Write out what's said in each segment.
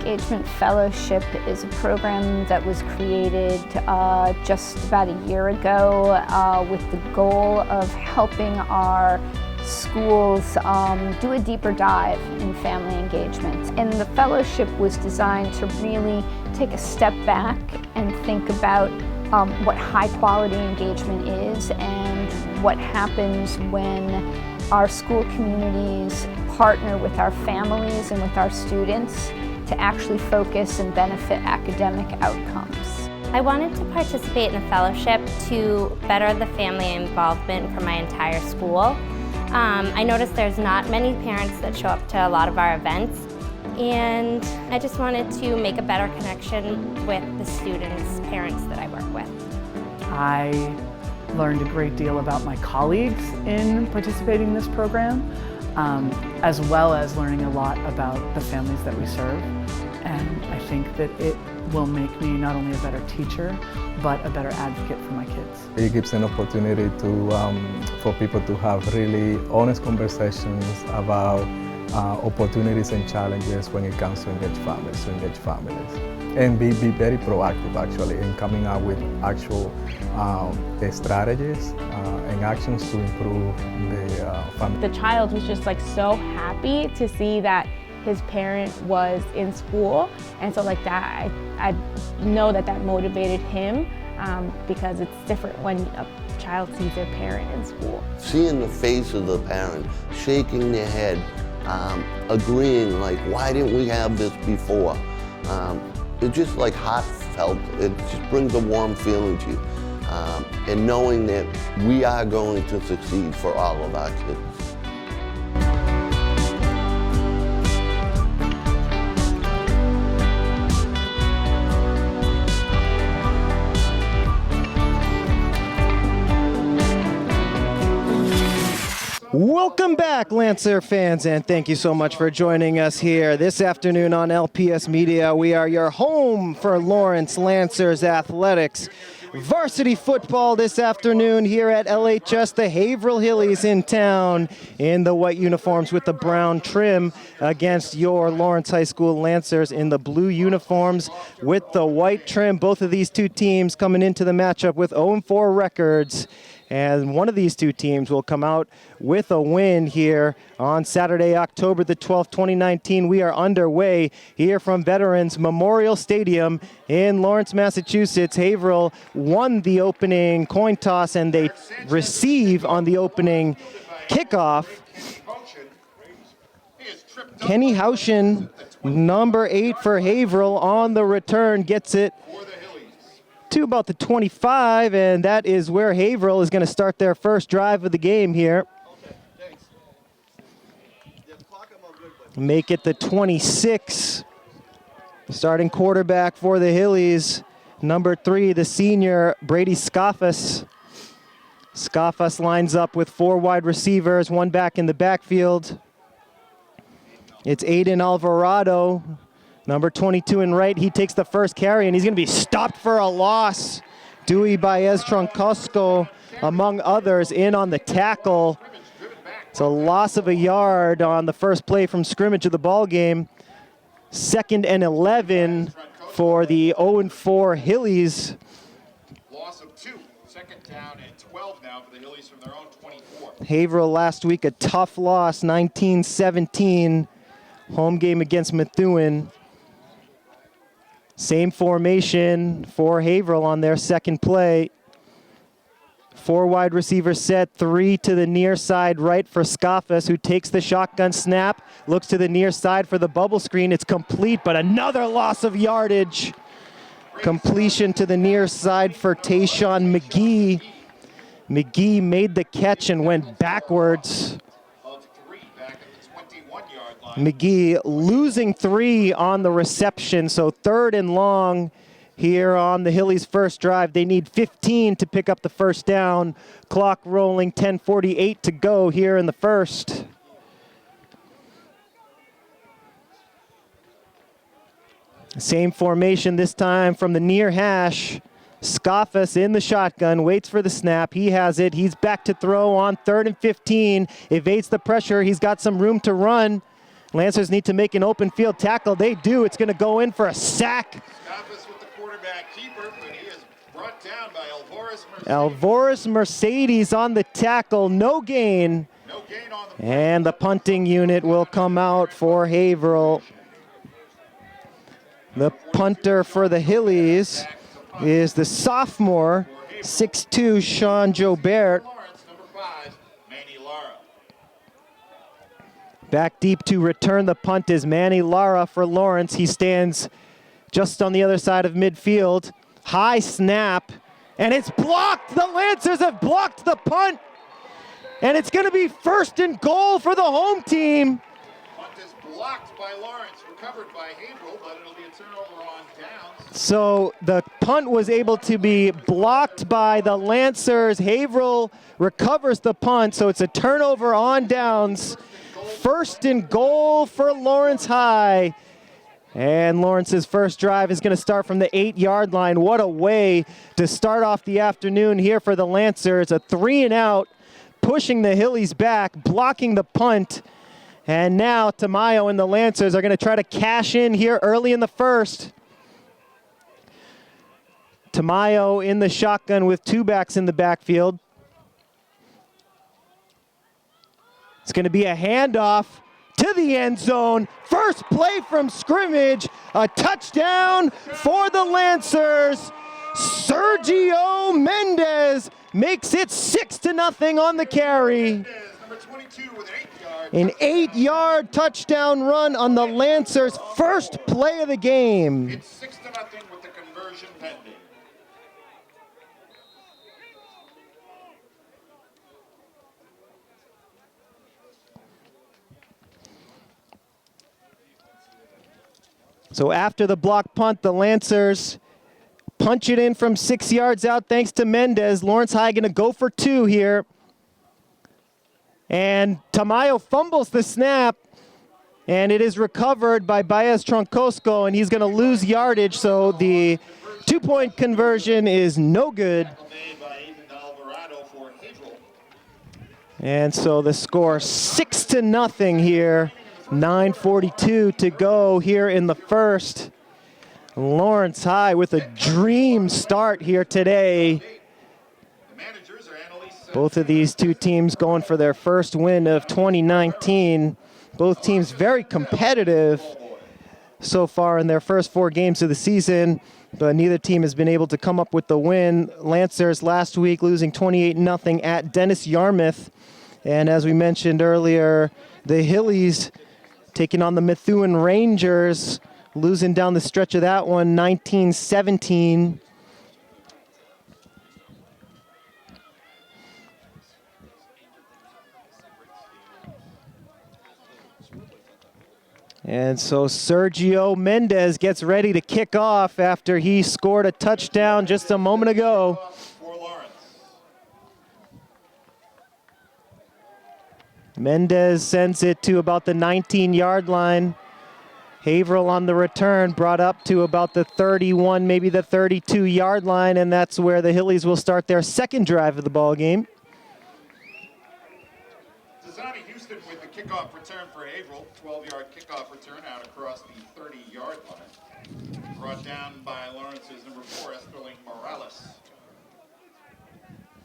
Engagement Fellowship is a program that was created just about a year ago with the goal of helping our schools do a deeper dive in family engagement. And the fellowship was designed to really take a step back and think about what high quality engagement is and what happens when our school communities partner with our families and with our students to actually focus and benefit academic outcomes. I wanted to participate in the fellowship to better the family involvement for my entire school. I noticed there's not many parents that show up to a lot of our events, and I just wanted to make a better connection with the students' parents that I work with. I learned a great deal about my colleagues in participating in this program, as well as learning a lot about the families that we serve. And I think that it will make me not only a better teacher, but a better advocate for my kids. It gives an opportunity for people to have really honest conversations about opportunities and challenges when it comes to engage families. And be very proactive actually in coming up with actual strategies and actions to improve the family. The child was just like so happy to see that his parent was in school, and so like that, I know that motivated him because it's different when a child sees their parent in school. Seeing the face of the parent, shaking their head, agreeing like, why didn't we have this before? It's just like heartfelt. It just brings a warm feeling to you. And knowing that we are going to succeed for all of our kids. Welcome back, Lancer fans, and thank you so much for joining us here this afternoon on LPS Media. We are your home for Lawrence Lancers athletics. Varsity football this afternoon here at LHS. The Haverhill Hillies in town in the white uniforms with the brown trim against your Lawrence High School Lancers in the blue uniforms with the white trim. Both of these two teams coming into the matchup with 0-4 records. And one of these two teams will come out with a win here on Saturday, October the 12th, 2019. We are underway here from Veterans Memorial Stadium in Lawrence, Massachusetts. Haverhill won the opening coin toss, and they receive on the opening kickoff. Kenny Haushin, number 8 for Haverhill, on the return, gets it to about the 25, and that is where Haverhill is going to start their first drive of the game here. Make it the 26. Starting quarterback for the Hillies, number 3, the senior Brady Scoffus. Scoffus lines up with 4 wide receivers, 1 back in the backfield. It's Aiden Alvarado, number 22 in right. He takes the first carry, and he's going to be stopped for a loss. Dewey Baez Troncosco, among others, in on the tackle. It's a loss of a yard on the first play from scrimmage of the ball game. 2nd and 11 for the 0-4 Hillies. Loss of 2. 2nd down and 12 now for the Hillies from their own 24. Haverhill last week, a tough loss, 19-17. Home game against Methuen. Same formation for Haverhill on their second play. 4 wide receivers set, 3 to the near side right for Scoffus, who takes the shotgun snap, looks to the near side for the bubble screen. It's complete, but another loss of yardage. Completion to the near side for Tayshawn McGee. McGee made the catch and went backwards. McGee losing 3 on the reception, so 3rd and long here on the Hillies' first drive. They need 15 to pick up the first down. Clock rolling, 10:48 to go here in the first. Same formation this time from the near hash. Scoffus in the shotgun, waits for the snap. He has it. He's back to throw on 3rd and 15. Evades the pressure. He's got some room to run. Lancers need to make an open field tackle. They do. It's going to go in for a sack. Scafus with the quarterback keeper, but he is brought down by Alvarez Mercedes on the tackle. No gain. No gain on the And the punting unit will come out for Haverhill. The punter for the Hillies is the sophomore, 6'2", Sean Jobert. Lawrence, number 5, Manny Lara. Back deep to return the punt is Manny Lara for Lawrence. He stands just on the other side of midfield. High snap, and it's blocked. The Lancers have blocked the punt, and it's going to be 1st and goal for the home team. Punt is blocked by Lawrence, recovered by Haverhill, but it'll be a turnover on downs. So the punt was able to be blocked by the Lancers. Haverhill recovers the punt, so it's a turnover on downs. 1st and goal for Lawrence High. And Lawrence's first drive is going to start from the 8-yard line. What a way to start off the afternoon here for the Lancers. A 3-and-out, pushing the Hillies back, blocking the punt. And now Tamayo and the Lancers are going to try to cash in here early in the first. Tamayo in the shotgun with 2 backs in the backfield. It's going to be a handoff to the end zone. First play from scrimmage, a touchdown for the Lancers. Sergio Mendez makes it 6-0 on the carry. Number 22 with an 8-yard touchdown run on the Lancers' first play of the game. It's 6-0 with the conversion pending. So after the block punt, the Lancers punch it in from 6 yards out thanks to Mendez. Lawrence High going to go for 2 here. And Tamayo fumbles the snap, and it is recovered by Baez Troncosco, and he's going to lose yardage, so the 2-point conversion is no good. And so the score 6-0 here. 9:42 to go here in the first. Lawrence High with a dream start here today. Both of these two teams going for their first win of 2019. Both teams very competitive so far in their first 4 games of the season, but neither team has been able to come up with the win. Lancers last week losing 28-0 at Dennis Yarmouth. And as we mentioned earlier, the Hillies taking on the Methuen Rangers, losing down the stretch of that one, 19-17. And so Sergio Mendez gets ready to kick off after he scored a touchdown just a moment ago. Mendez sends it to about the 19-yard line. Haverhill on the return, brought up to about the 31, maybe the 32-yard line, and that's where the Hillies will start their second drive of the ball game. Desani Houston with the kickoff return for Haverhill. 12-yard kickoff return out across the 30-yard line. Brought down by Lawrence's number 4, Esterling Morales.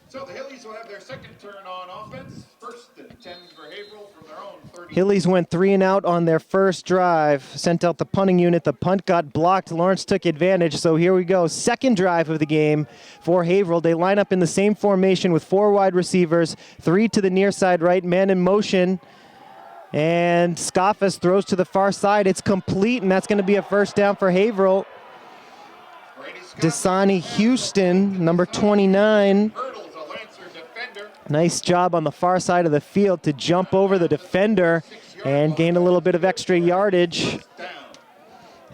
So the Hillies will have their second turn on offense. 1st and 10 for Haverhill from their own 30. Hillies went 3-and-out on their first drive. Sent out the punting unit. The punt got blocked. Lawrence took advantage. So here we go. Second drive of the game for Haverhill. They line up in the same formation with 4 wide receivers, 3 to the near side right, man in motion. And Scafus throws to the far side. It's complete, and that's going to be a first down for Haverhill. Desani Houston, number 29. Nice job on the far side of the field to jump over the defender and gain a little bit of extra yardage.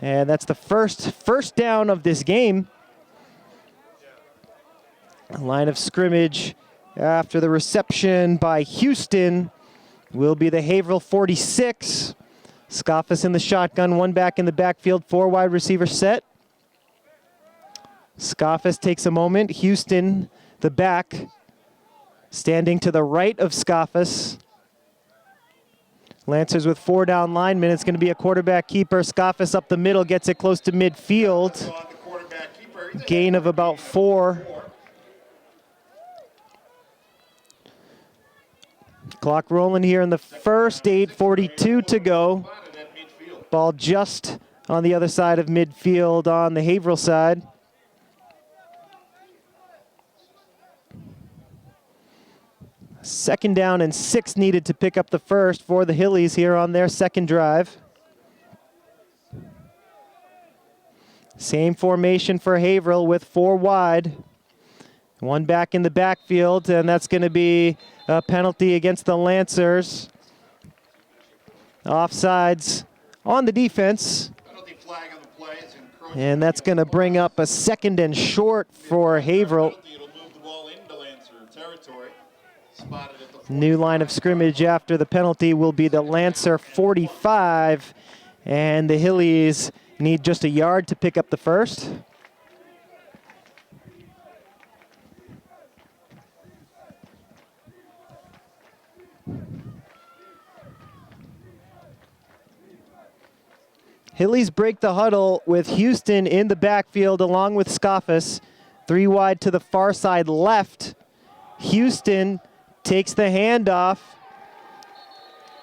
And that's the first down of this game. Line of scrimmage after the reception by Houston will be the Haverhill 46. Scafus in the shotgun, 1 back in the backfield, 4 wide receiver set. Scafus takes a moment. Houston, the back, standing to the right of Scafus. Lancers with 4 down linemen. It's going to be a quarterback keeper. Scoffus up the middle, gets it close to midfield. Gain of about 4. Clock rolling here in the first, 8:42 to go. Ball just on the other side of midfield on the Haverhill side. Second down and 6 needed to pick up the first for the Hillies here on their second drive. Same formation for Haverhill with 4 wide. 1 back in the backfield, and that's going to be a penalty against the Lancers. Offsides on the defense. And that's going to bring up a 2nd and short for Haverhill. New line of scrimmage after the penalty will be the Lancer 45, and the Hillies need just a yard to pick up the first. Hillies break the huddle with Houston in the backfield along with Scoffus. 3 wide to the far side left. Houston takes the handoff,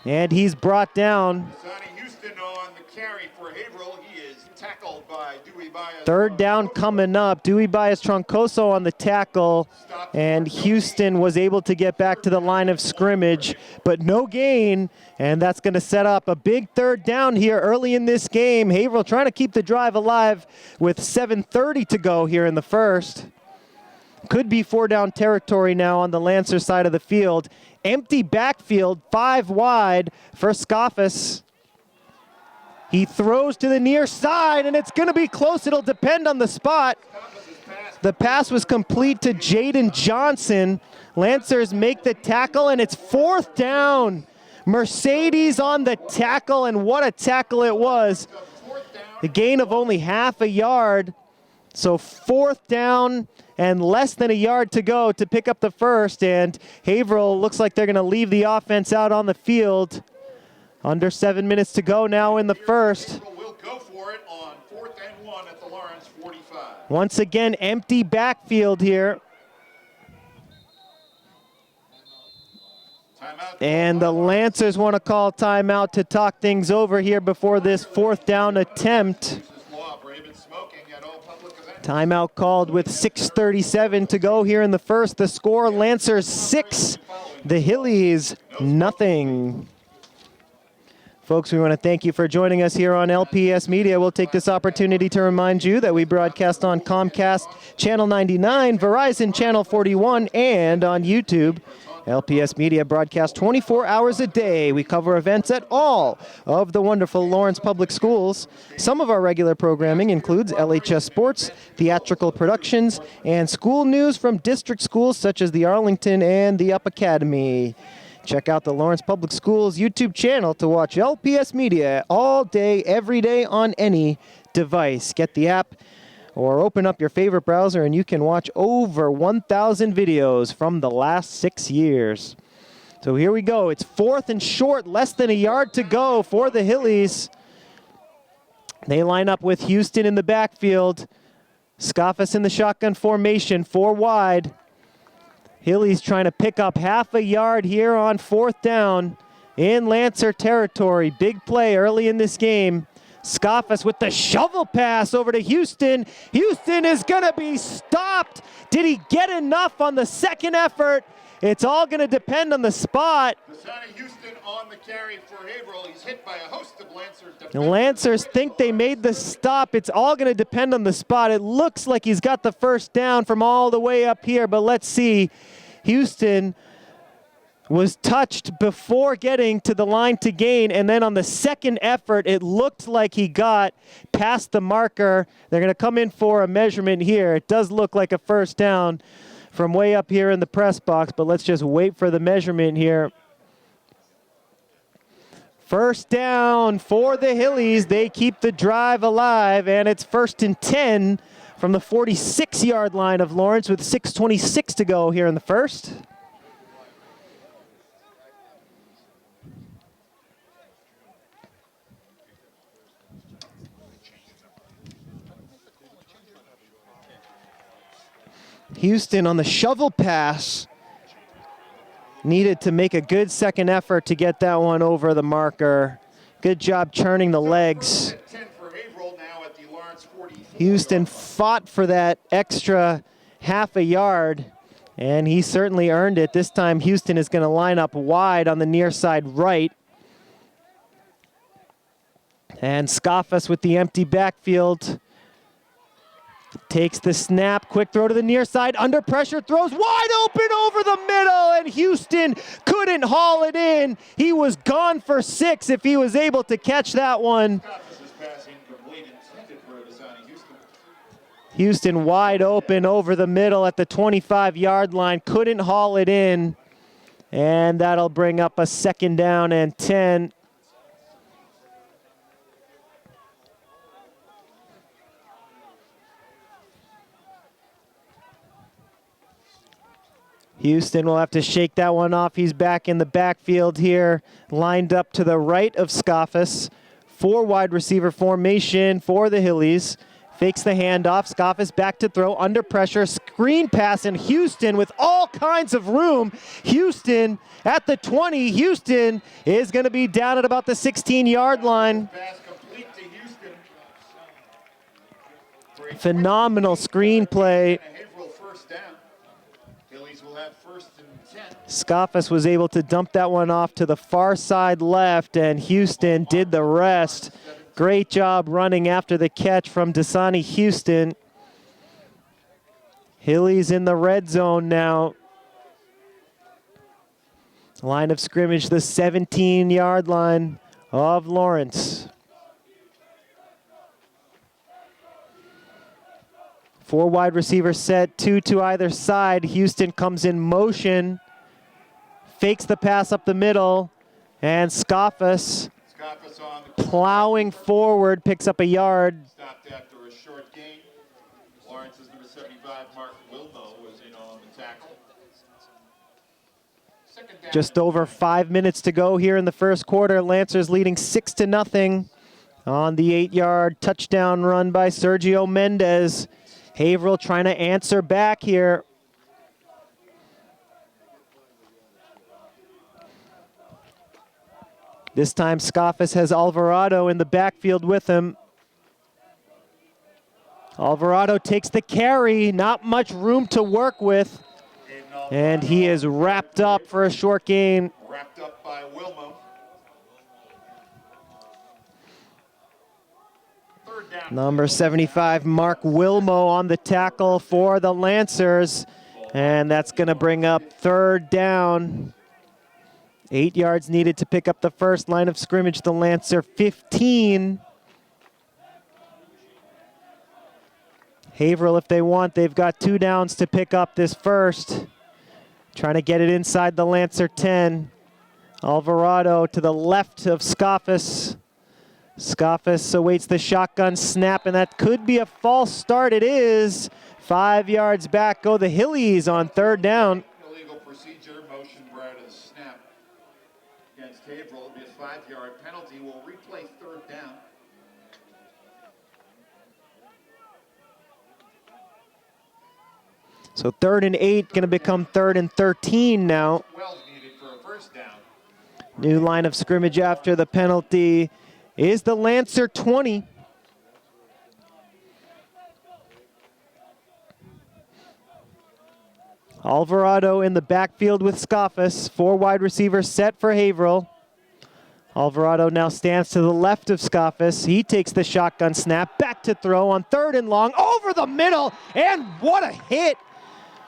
and he's brought down. Houston on the carry for Haverhill. He is tackled by Dewey Baez. 3rd down coming up. Dewey Baez Troncoso on the tackle, and Houston was able to get back to the line of scrimmage, but no gain, and that's going to set up a big 3rd down here early in this game. Haverhill trying to keep the drive alive with 7:30 to go here in the first. Could be 4 down territory now on the Lancer side of the field. Empty backfield, 5 wide for Scoffus. He throws to the near side, and it's going to be close. It'll depend on the spot. The pass was complete to Jaden Johnson. Lancers make the tackle, and it's 4th down. Mercedes on the tackle, and what a tackle it was. A gain of only half a yard. So 4th down and less than a yard to go to pick up the first, and Haverhill looks like they're going to leave the offense out on the field. Under 7 minutes to go now in the first. Will go for it on 4th and 1 at the Lawrence 45. Once again, empty backfield here. And the Lancers want to call timeout to talk things over here before this 4th down attempt. Timeout called with 6:37 to go here in the first. The score, Lancers 6, the Hillies nothing. Folks, we want to thank you for joining us here on LPS Media. We'll take this opportunity to remind you that we broadcast on Comcast Channel 99, Verizon Channel 41, and on YouTube. LPS Media broadcasts 24 hours a day. We cover events at all of the wonderful Lawrence Public Schools. Some of our regular programming includes LHS Sports, theatrical productions, and school news from district schools such as the Arlington and the Up Academy. Check out the Lawrence Public Schools YouTube channel to watch LPS Media all day, every day on any device. Get the app or open up your favorite browser and you can watch over 1,000 videos from the last 6 years. So here we go. It's 4th and short, less than a yard to go for the Hillies. They line up with Houston in the backfield. Scoffus in the shotgun formation, 4 wide. Hillies trying to pick up half a yard here on 4th down in Lancer territory. Big play early in this game. Scoffus with the shovel pass over to Houston. Houston is going to be stopped. Did he get enough on the second effort? It's all going to depend on the spot. Houston on the carry for Haverhill. He's hit by a host of Lancers. The Lancers think they made the stop. It's all going to depend on the spot. It looks like he's got the first down from all the way up here, but let's see. Houston was touched before getting to the line to gain, and then on the second effort, it looked like he got past the marker. They're going to come in for a measurement here. It does look like a first down from way up here in the press box, but let's just wait for the measurement here. First down for the Hillies. They keep the drive alive, and it's 1st and 10 from the 46-yard line of Lawrence with 6:26 to go here in the first. Houston on the shovel pass needed to make a good second effort to get that one over the marker. Good job churning the legs. Houston fought for that extra half a yard, and he certainly earned it. This time Houston is going to line up wide on the near side right. And Scoffus with the empty backfield. Takes the snap, quick throw to the near side, under pressure, throws wide open over the middle, and Houston couldn't haul it in. He was gone for 6 if he was able to catch that one. Houston wide open over the middle at the 25-yard line, couldn't haul it in, and that'll bring up a 2nd down and 10. Houston will have to shake that one off. He's back in the backfield here, lined up to the right of Scoffus. 4 wide receiver formation for the Hillies. Fakes the handoff. Scoffus back to throw, under pressure, screen pass, and Houston with all kinds of room. Houston at the 20. Houston is going to be down at about the 16-yard line. Phenomenal screenplay. Scoffus was able to dump that one off to the far side left, and Houston did the rest. Great job running after the catch from Dasani Houston. Hillies in the red zone now. Line of scrimmage, the 17-yard line of Lawrence. 4 wide receivers set, 2 to either side. Houston comes in motion, fakes the pass up the middle, and Scoffus plowing forward, picks up a yard. Stopped after a short gain. Lawrence's number 75, Mark Wilmo, was in on the tackle. Just over 5 minutes to go here in the first quarter. Lancers leading 6-0 on the 8-yard touchdown run by Sergio Mendez. Haverhill trying to answer back here. This time Scoffus has Alvarado in the backfield with him. Alvarado takes the carry, not much room to work with. And he is wrapped up for a short gain. Wrapped up by Wilmo. Number 75, Mark Wilmo on the tackle for the Lancers. And that's going to bring up 3rd down. 8 yards needed to pick up the first. Line of scrimmage, the Lancer 15. Haverhill, if they want, they've got 2 downs to pick up this first. Trying to get it inside the Lancer 10. Alvarado to the left of Scoffus. Scoffus awaits the shotgun snap, and that could be a false start. It is. 5 yards back go the Hillies on 3rd down. Illegal procedure, motion prior to the snap against Haverhill. It'll be a 5-yard penalty. We'll replay 3rd down. So 3rd and 8 going to become 3rd and 13 now. 12 needed for a 1st down. New line of scrimmage after the penalty is the Lancer 20. Alvarado in the backfield with Scoffus. 4 wide receivers set for Haverhill. Alvarado now stands to the left of Scoffus. He takes the shotgun snap, back to throw on 3rd and long, over the middle, and what a hit.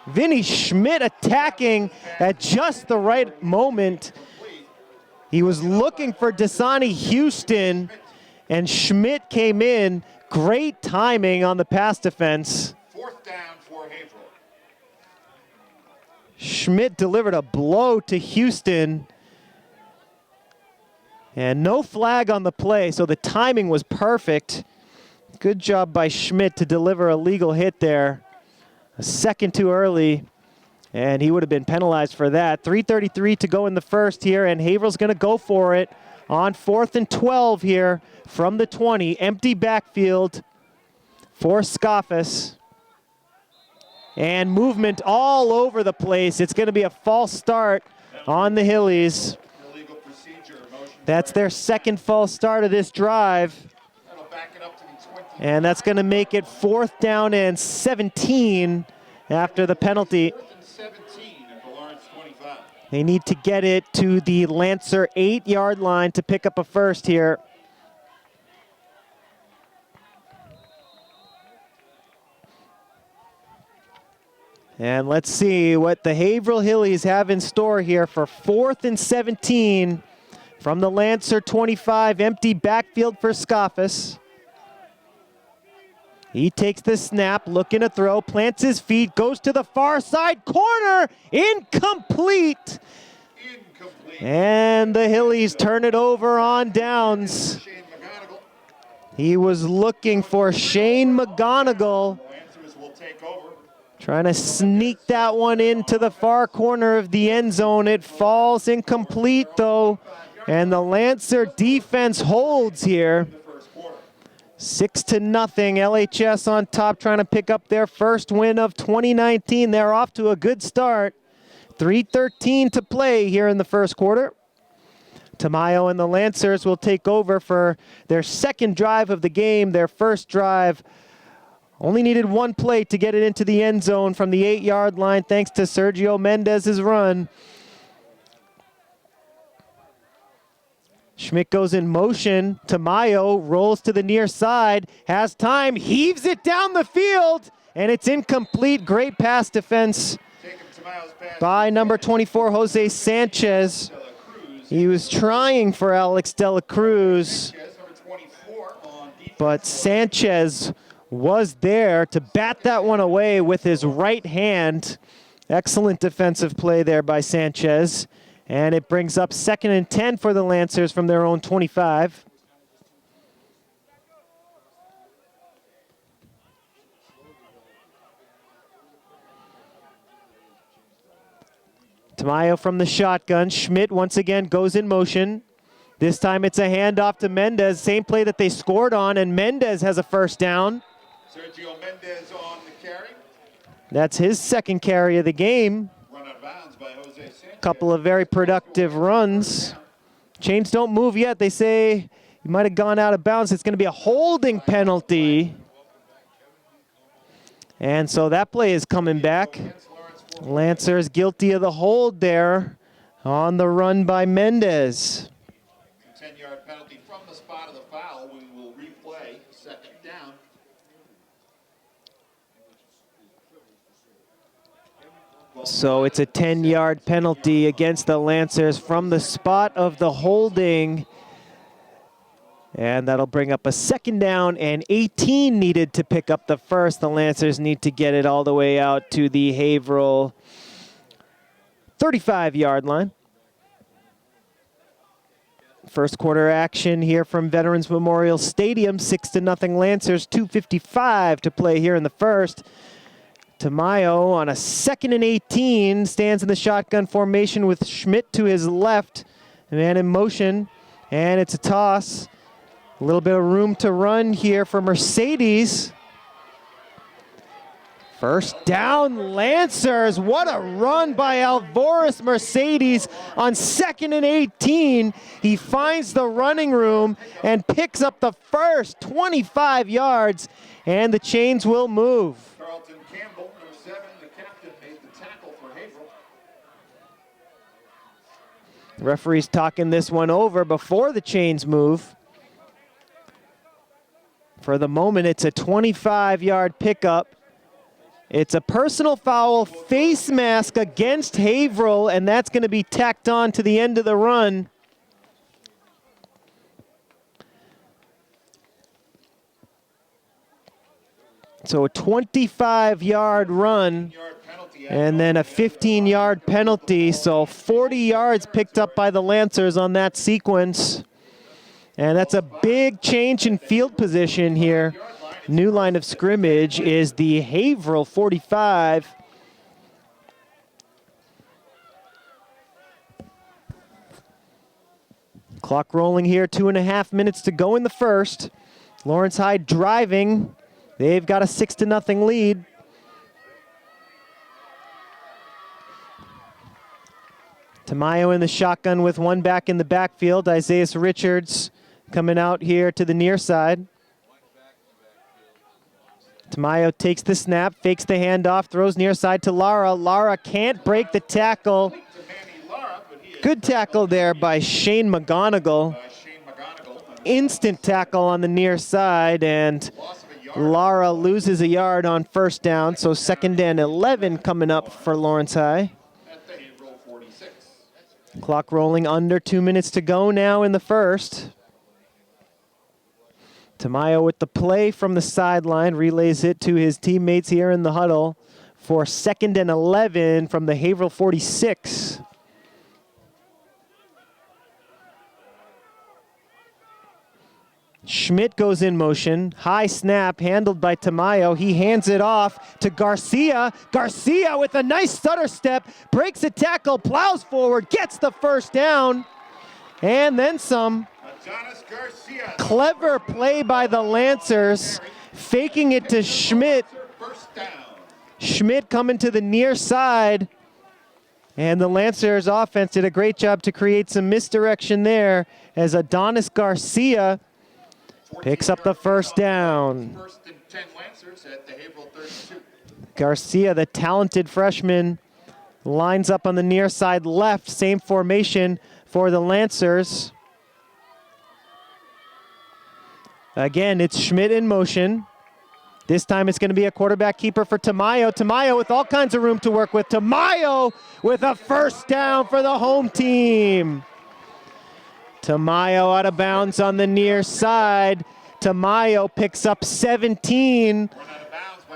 Vinny Schmidt attacking at just the right moment. He was looking for Dasani Houston, and Schmidt came in. Great timing on the pass defense. 4th down for Haverhill. Schmidt delivered a blow to Houston. And no flag on the play, so the timing was perfect. Good job by Schmidt to deliver a legal hit there. A second too early, and he would have been penalized for that. 3:33 to go in the first here, and Haverhill's going to go for it on 4th and 12 here from the 20. Empty backfield for Scoffus. and movement all over the place. It's going to be a false start on the Hillies. That's their second false start of this drive. And that's going to make it 4th down and 17 after the penalty. They need to get it to the Lancer 8-yard line to pick up a first here. And let's see what the Haverhill Hillies have in store here for 4th and 17 from the Lancer 25, empty backfield for Scoffus. He takes the snap, looking to throw, plants his feet, goes to the far side corner, incomplete. And the Hillies turn it over on downs. He was looking for Shane McGonigal, trying to sneak that one into the far corner of the end zone. It falls incomplete though, and the Lancer defense holds here. 6-0, LHS on top, trying to pick up their first win of 2019. They're off to a good start. 3:13 to play here in the first quarter. Tamayo and the Lancers will take over for their second drive of the game. Their first drive only needed one play to get it into the end zone from the 8-yard line thanks to Sergio Mendez's run. Schmidt goes in motion. Tamayo rolls to the near side, has time, heaves it down the field, and it's incomplete. Great pass defense by number 24, Jose Sanchez. He was trying for Alex De La Cruz, but Sanchez was there to bat that one away with his right hand. Excellent defensive play there by Sanchez. And it brings up 2nd and 10 for the Lancers from their own 25. Tamayo from the shotgun. Schmidt once again goes in motion. This time it's a handoff to Mendez. Same play that they scored on, and Mendez has a first down. Sergio Mendez on the carry. That's his second carry of the game. Run out of bounds by Jose Sanchez. Couple of very productive runs. Chains don't move yet. They say he might have gone out of bounds. It's going to be a holding penalty. And so that play is coming back. Lancers guilty of the hold there on the run by Mendez. 10-yard penalty from the spot of the foul. We will replay 2nd down. So it's a 10-yard penalty against the Lancers from the spot of the holding. And that'll bring up a 2nd down and 18 needed to pick up the first. The Lancers need to get it all the way out to the Haverhill 35-yard line. First quarter action here from Veterans Memorial Stadium. 6-0 Lancers, 2:55 to play here in the first. Tamayo on a 2nd and 18 stands in the shotgun formation with Schmidt to his left. Man in motion, and it's a toss. A little bit of room to run here for Mercedes. First down, Lancers. What a run by Alvarez Mercedes on 2nd and 18. He finds the running room and picks up the first 25 yards, and the chains will move. Carlton Campbell, number 7, the captain, made the tackle for Haverhill. The referee's talking this one over before the chains move. For the moment, it's a 25-yard pickup. It's a personal foul, face mask against Haverhill, and that's going to be tacked on to the end of the run. So a 25-yard run, and then a 15-yard penalty. So 40 yards picked up by the Lancers on that sequence. And that's a big change in field position here. New line of scrimmage is the Haverhill 45. Clock rolling here, 2.5 minutes to go in the first. Lawrence High driving. They've got a 6-0 lead. Tamayo in the shotgun with one back in the backfield. Isaiah Richards coming out here to the near side. Tamayo takes the snap, fakes the handoff, throws near side to Lara. Lara can't break the tackle. Good tackle there by Shane McGonigal. Instant tackle on the near side, and Lara loses a yard on first down, so 2nd and 11 coming up for Lawrence High. Clock rolling, under 2 minutes to go now in the first. Tamayo with the play from the sideline, relays it to his teammates here in the huddle for 2nd and 11 from the Haverhill 46. Schmidt goes in motion. High snap handled by Tamayo. He hands it off to Garcia. Garcia with a nice stutter step, breaks a tackle, plows forward, gets the first down, and then some. Clever play by the Lancers, faking it to Schmidt. Schmidt coming to the near side. And the Lancers offense did a great job to create some misdirection there as Adonis Garcia picks up the first down. Garcia, the talented freshman, lines up on the near side left. Same formation for the Lancers. Again, it's Schmidt in motion. This time it's going to be a quarterback keeper for Tamayo. Tamayo with all kinds of room to work with. Tamayo with a first down for the home team. Tamayo out of bounds on the near side. Tamayo picks up 17.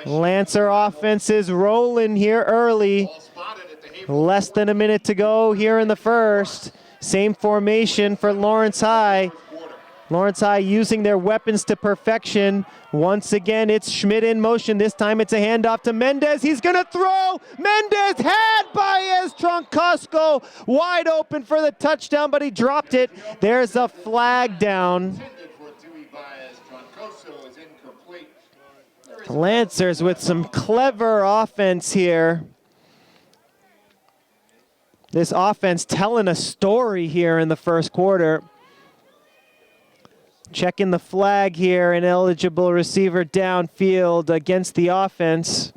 Lancer offense is rolling here early. Less than a minute to go here in the first. Same formation for Lawrence High. Lawrence High using their weapons to perfection. Once again, it's Schmidt in motion. This time it's a handoff to Mendez. He's going to throw. Mendez had Baez Troncoso wide open for the touchdown, but he dropped it. There's a flag down. Lancers with some clever offense here. This offense telling a story here in the first quarter. Checking the flag here, an eligible receiver downfield against the offense.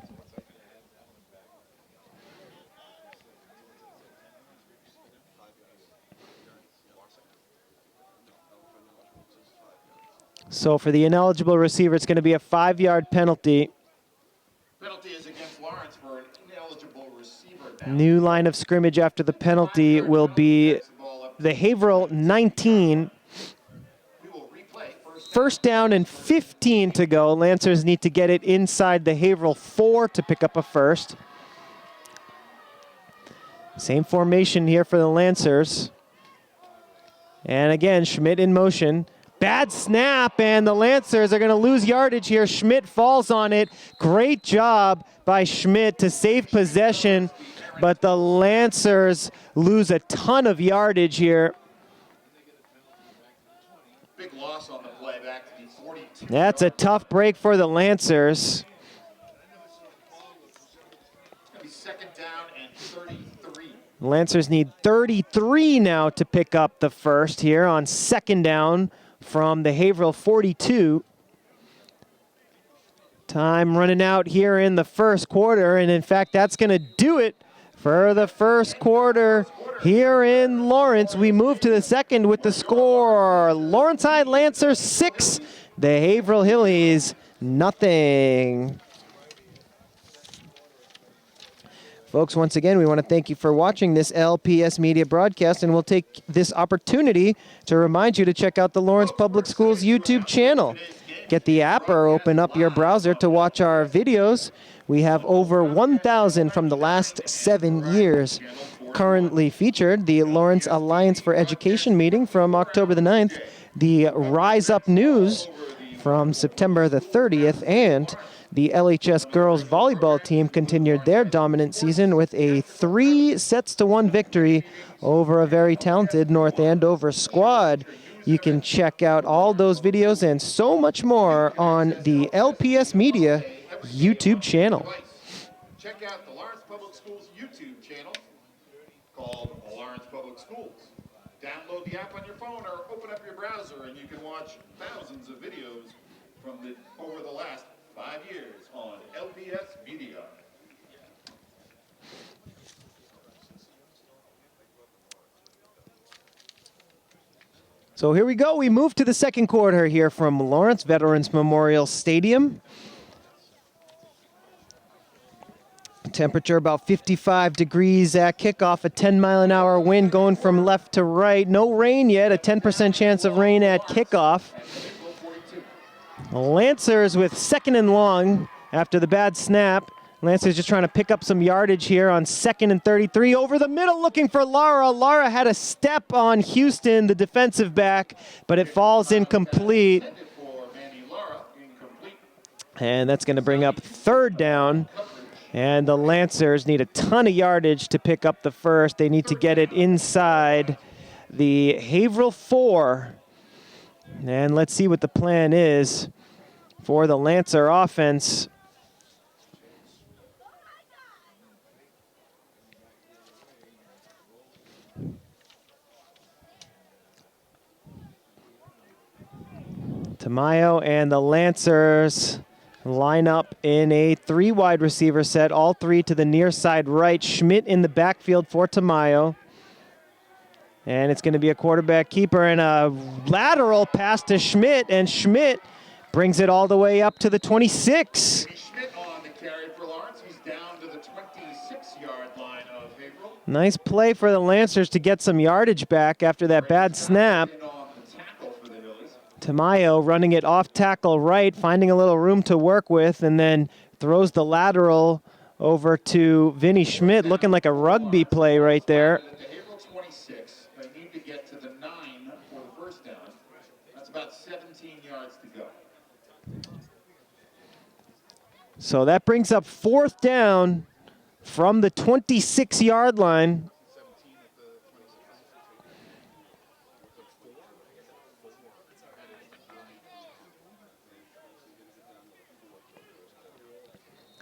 So for the ineligible receiver, it's going to be a 5-yard penalty. Penalty is against Lawrence for an ineligible receiver. New line of scrimmage after the penalty will be the Haverhill 19. First down and 15 to go. Lancers need to get it inside the Haverhill 4 to pick up a first. Same formation here for the Lancers. And again, Schmidt in motion. Bad snap, and the Lancers are going to lose yardage here. Schmidt falls on it. Great job by Schmidt to save possession, but the Lancers lose a ton of yardage here. Big loss on the play back to the 42. That's a tough break for the Lancers. It's going to be 2nd down and 33. Lancers need 33 now to pick up the first here on 2nd down from the Haverhill 42. Time running out here in the first quarter, and in fact, that's going to do it for the first quarter here in Lawrence. We move to the second with the score. Lawrence High Lancers 6, the Haverhill Hillies nothing. Folks, once again, we want to thank you for watching this LPS Media broadcast, and we'll take this opportunity to remind you to check out the Lawrence Public Schools YouTube channel. Get the app or open up your browser to watch our videos. We have over 1,000 from the last 7 years. Currently featured, the Lawrence Alliance for Education meeting from October the 9th, the Rise Up News from September the 30th, and the LHS girls volleyball team continued their dominant season with a 3-1 victory over a very talented North Andover squad. You can check out all those videos and so much more on the LPS Media YouTube channel. Check out the Lawrence Public Schools YouTube channel. called Lawrence Public Schools. Download the app on your phone or open up your browser and you can watch thousands of videos from over the last 5 years on LPS Media. So here we go. We move to the second quarter here from Lawrence Veterans Memorial Stadium. Temperature about 55 degrees at kickoff, a 10-mile-an-hour wind going from left to right. No rain yet, a 10% chance of rain at kickoff. Lancers with second and long after the bad snap. Lancers just trying to pick up some yardage here on 2nd and 33. Over the middle looking for Lara. Lara had a step on Houston, the defensive back, but it falls incomplete. And that's going to bring up 3rd down. And the Lancers need a ton of yardage to pick up the first. They need to get it inside the Haverhill 4. And let's see what the plan is for the Lancer offense. Tamayo and the Lancers line up in a 3 wide receiver set, all 3 to the near side right. Schmidt in the backfield for Tamayo. And it's going to be a quarterback keeper and a lateral pass to Schmidt, and Schmidt brings it all the way up to the 26. Schmidt on the carry for Lawrence. He's down to the 26-yard line of Haverhill. Nice play for the Lancers to get some yardage back after that bad snap. Tamayo running it off tackle right, finding a little room to work with, and then throws the lateral over to Vinny Schmidt, looking like a rugby play right there. The Haverhill 26, they need to get to the 9 for the first down. That's about 17 yards to go. So that brings up 4th down from the 26-yard line.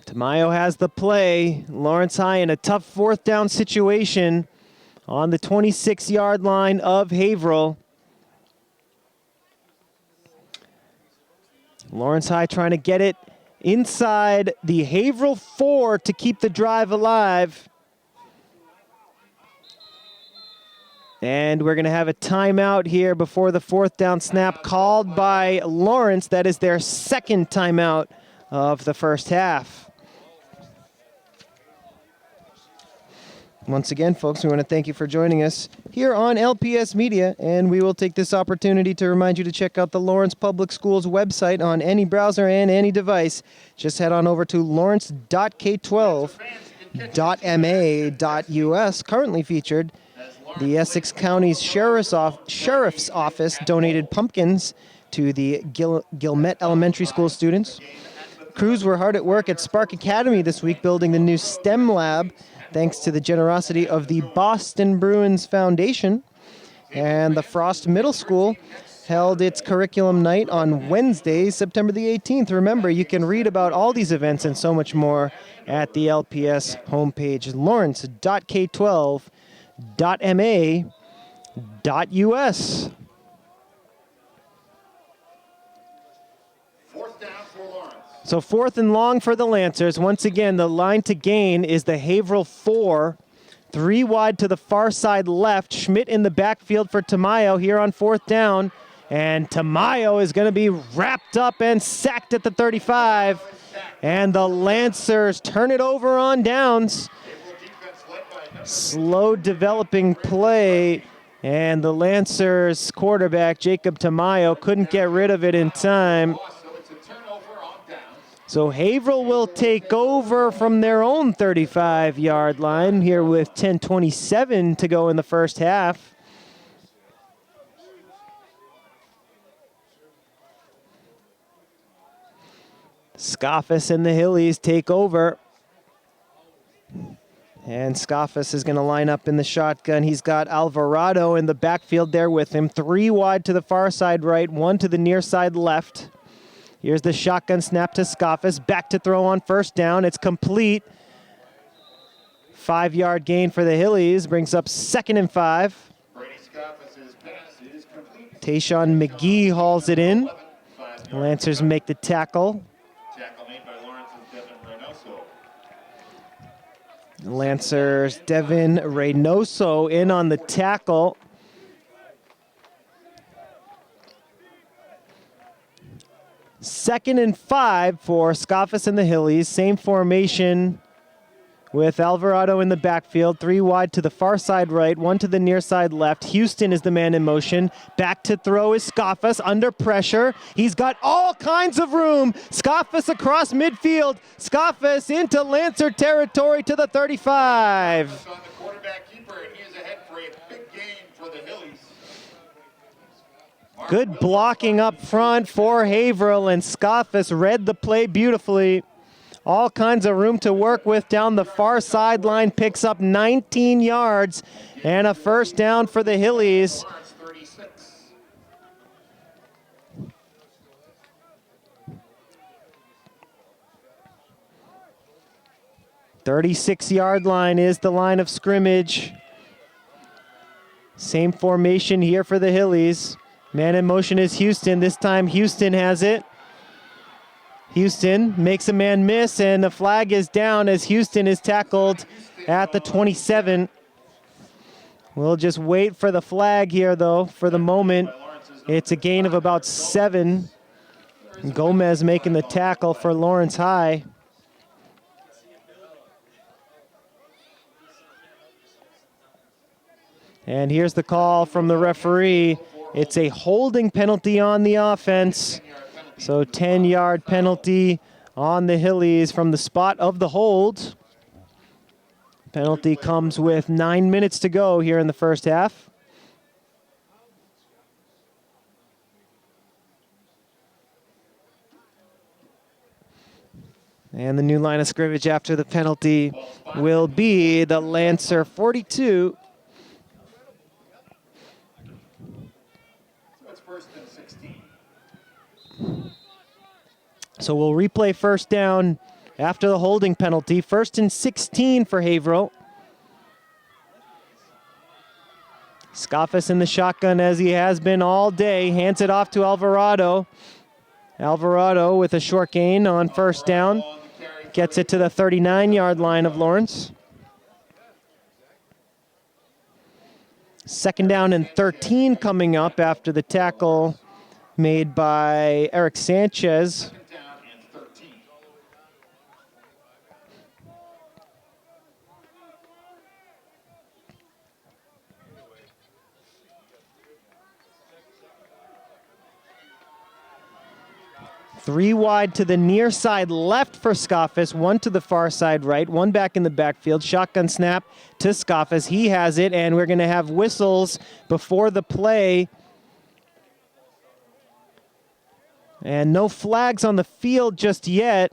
Tamayo has the play. Lawrence High in a tough 4th down situation on the 26-yard line of Haverhill. Lawrence High trying to get it inside the Haverhill 4 to keep the drive alive. And we're going to have a timeout here before the 4th down snap called by Lawrence. That is their 2nd timeout of the first half. Once again, folks, we want to thank you for joining us here on LPS Media, and we will take this opportunity to remind you to check out the Lawrence Public Schools website on any browser and any device. Just head on over to lawrence.k12.ma.us. Currently featured, the Essex County's Sheriff's Office donated pumpkins to the Gilmet Elementary School students. Crews were hard at work at Spark Academy this week building the new STEM lab, thanks to the generosity of the Boston Bruins Foundation. And the Frost Middle School held its curriculum night on Wednesday, September the 18th. Remember, you can read about all these events and so much more at the LPS homepage, lawrence.k12.ma.us. So 4th and long for the Lancers. Once again, the line to gain is the Haverhill 4. 3 wide to the far side left. Schmidt in the backfield for Tamayo here on 4th down. And Tamayo is going to be wrapped up and sacked at the 35. And the Lancers turn it over on downs. Slow developing play. And the Lancers quarterback, Jacob Tamayo, couldn't get rid of it in time. So Haverhill will take over from their own 35-yard line here with 10:27 to go in the first half. Scoffus and the Hillies take over. And Scoffus is going to line up in the shotgun. He's got Alvarado in the backfield there with him. 3 wide to the far side right, 1 to the near side left. Here's the shotgun snap to Scoffus. Back to throw on 1st down. It's complete 5-yard gain for the Hillies brings up 2nd and 5. Brady Scoffus's pass is complete. Tayshawn McGee hauls it in. Lancers make the tackle. Tackle made by Lawrence's Devin Reynoso. Lancers Devin Reynoso in on the tackle. Second and 5 for Scoffus and the Hillies. Same formation with Alvarado in the backfield. 3 wide to the far side right, 1 to the near side left. Houston is the man in motion. Back to throw is Scoffus under pressure. He's got all kinds of room. Scoffus across midfield. Scoffus into Lancer territory to the 35. On the quarterback keeper, and he is ahead for a big gain for the Hillies. Good blocking up front for Haverhill, and Scoffus read the play beautifully. All kinds of room to work with down the far sideline, picks up 19 yards and a first down for the Hillies. 36-yard line is the line of scrimmage. Same formation here for the Hillies. Man in motion is Houston. This time Houston has it. Houston makes a man miss, and the flag is down as Houston is tackled at the 27. We'll just wait for the flag here, though. For the moment, it's a gain of about 7. Gomez making the tackle for Lawrence High. And here's the call from the referee. It's a holding penalty on the offense. So 10-yard penalty on the Hillies from the spot of the hold. Penalty comes with 9 minutes to go here in the first half. And the new line of scrimmage after the penalty will be the Lancer 42. So we'll replay first down after the holding penalty. 1st and 16 for Haverhill. Scoffus in the shotgun as he has been all day. Hands it off to Alvarado. Alvarado with a short gain on first down. Gets it to the 39-yard line of Lawrence. 2nd down and 13 coming up after the tackle made by Eric Sanchez. 3 wide to the near side left for Scoffus, 1 to the far side right, 1 back in the backfield. Shotgun snap to Scoffus. He has it, and we're going to have whistles before the play. And no flags on the field just yet,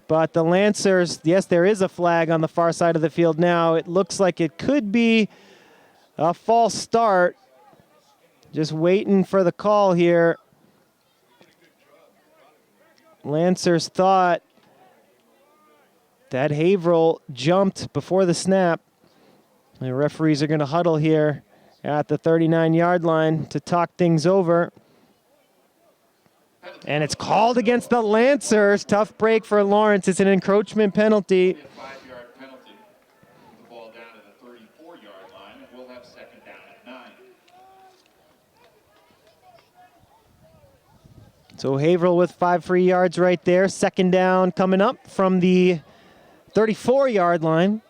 but the Lancers, yes, there is a flag on the far side of the field now. It looks like it could be a false start. Just waiting for the call here. Lancers thought that Haverhill jumped before the snap. The referees are going to huddle here at the 39-yard line to talk things over. And it's called against the Lancers. Tough break for Lawrence. It's an encroachment penalty. A 5-yard penalty. The ball down to the 34-yard line, and we'll have 2nd down at 9. So Haverhill with 5 free yards right there. 2nd down coming up from the 34-yard line.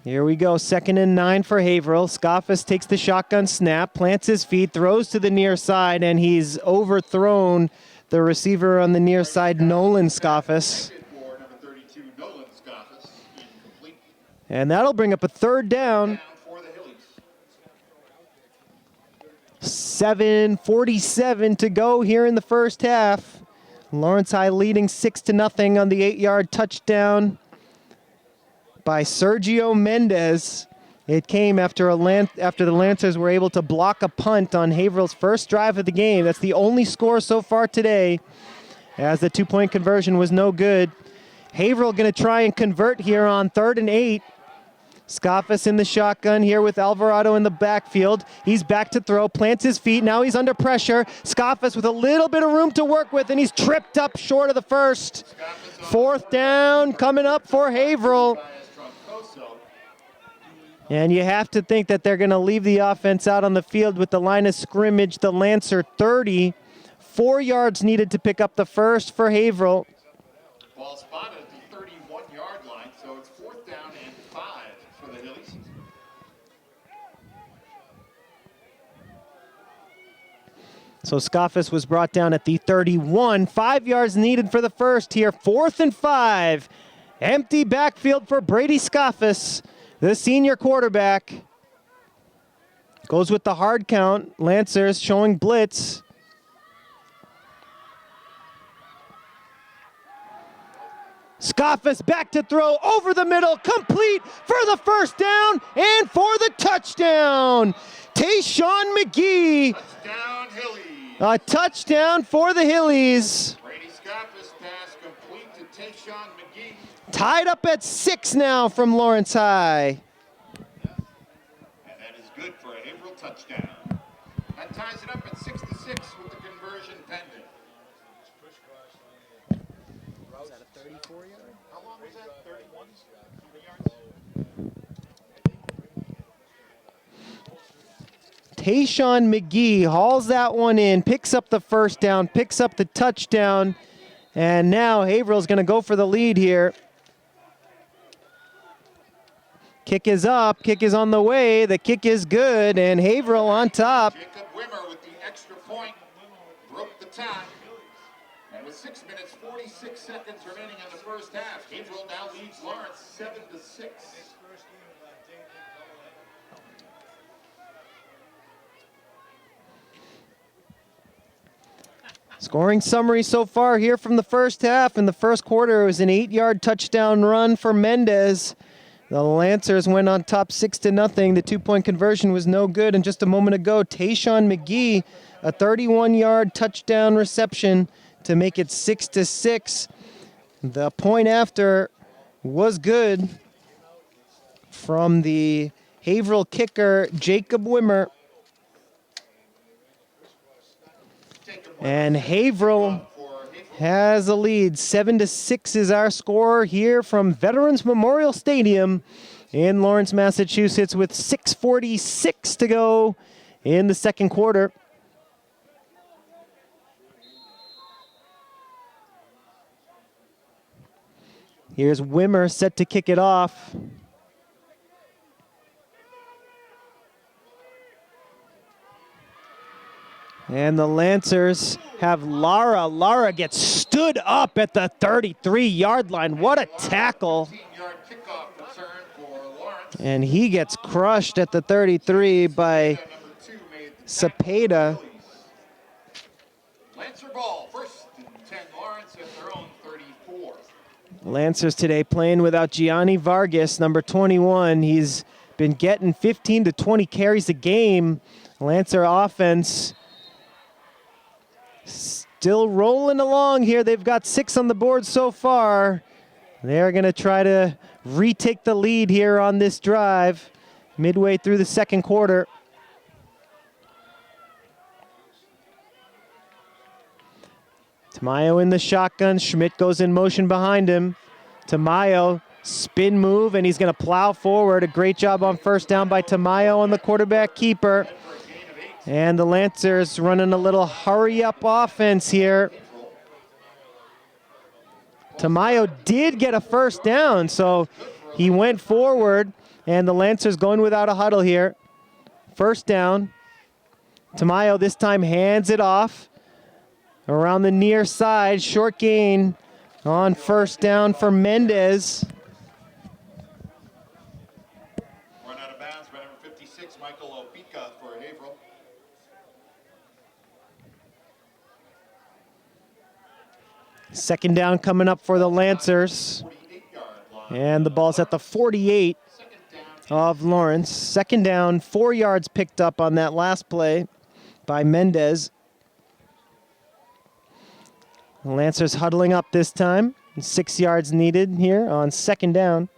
Here we go, 2nd and 9 for Haverhill. Scoffus takes the shotgun snap, plants his feet, throws to the near side, and he's overthrown the receiver on the near side, Nolan Scoffus. And that'll bring up a 3rd down. 7:47 to go here in the first half. Lawrence High leading 6-0 on the 8-yard touchdown by Sergio Mendez. It came after the Lancers were able to block a punt on Haverhill's first drive of the game. That's the only score so far today, as the two-point conversion was no good. Haverhill going to try and convert here on 3rd and 8. Scoffus in the shotgun here with Alvarado in the backfield. He's back to throw, plants his feet. Now he's under pressure. Scoffus with a little bit of room to work with, and he's tripped up short of the first. 4th down coming up for Haverhill. And you have to think that they're going to leave the offense out on the field with the line of scrimmage, the Lancer 30. 4 yards needed to pick up the first for Haverhill. Ball spotted at the 31-yard line, so it's 4th down and 5 for the Hillies. So Scoffus was brought down at the 31. 5 yards needed for the first here. 4th and 5. Empty backfield for Brady Scoffus, the senior quarterback. Goes with the hard count. Lancers showing blitz. Scoffus back to throw over the middle, complete for the first down and for the touchdown. Tayshawn McGee. Touchdown, Hillies. A touchdown for the Hillies. Brady Scoffus pass complete to Tayshawn McGee. Tied up at 6 now from Lawrence High. And that is good for a Haverhill touchdown. That ties it up at 6-6 with the conversion pending. Was that a 34-yard? How long was that? 31 yards? Tayshawn McGee hauls that one in, picks up the first down, picks up the touchdown, and now Haverhill's going to go for the lead here. Kick is up, kick is on the way, the kick is good, and Haverhill on top. Jacob Wimmer with the extra point broke the tie. And with 6 minutes, 46 seconds remaining in the first half, Haverhill now leads Lawrence 7-6. Scoring summary so far here from the first half. In the first quarter, it was an 8-yard touchdown run for Mendez. The Lancers went on top 6-0. The two-point conversion was no good. And just a moment ago, Tayshawn McGee, a 31-yard touchdown reception to make it 6-6. The point after was good from the Haverhill kicker, Jacob Wimmer. And Haverhill has a lead. 7-6 is our score here from Veterans Memorial Stadium in Lawrence, Massachusetts, with 6:46 to go in the second quarter. Here's Wimmer set to kick it off. And the Lancers have Lara. Lara gets stood up at the 33-yard line. What a tackle. And he gets crushed at the 33 by Cepeda. Lancer ball, 1st and 10, Lawrence at their own 34. Lancers today playing without Gianni Vargas, number 21. He's been getting 15 to 20 carries a game. Lancer offense still rolling along here. They've got 6 on the board so far. They're going to try to retake the lead here on this drive midway through the second quarter. Tamayo in the shotgun. Schmidt goes in motion behind him. Tamayo, spin move, and he's going to plow forward. A great job on first down by Tamayo on the quarterback keeper. And the Lancers running a little hurry-up offense here. Tamayo did get a first down, so he went forward, and the Lancers going without a huddle here. First down. Tamayo this time hands it off around the near side. Short gain on first down for Mendez. Run out of bounds by number 56, Michael Opika for Haverhill. Second down coming up for the Lancers. And the ball's at the 48. of Lawrence. Second down, 4 yards picked up on that last play by Mendez. The Lancers huddling up this time. 6 yards needed here on second down.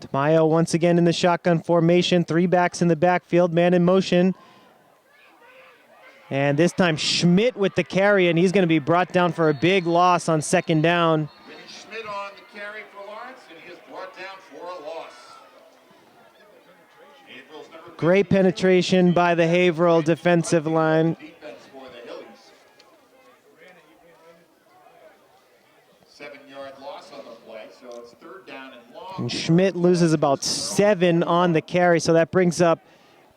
Tamayo once again in the shotgun formation. 3 backs in the backfield, man in motion. And this time Schmidt with the carry, and he's going to be brought down for a big loss on second down. Schmidt on the carry for Lawrence, and he is brought down for a loss. Great penetration by the Haverhill defensive line. Defense for the Hillies. 7-yard loss on the play, so it's third down and long. And Schmidt loses about 7 on the carry, so that brings up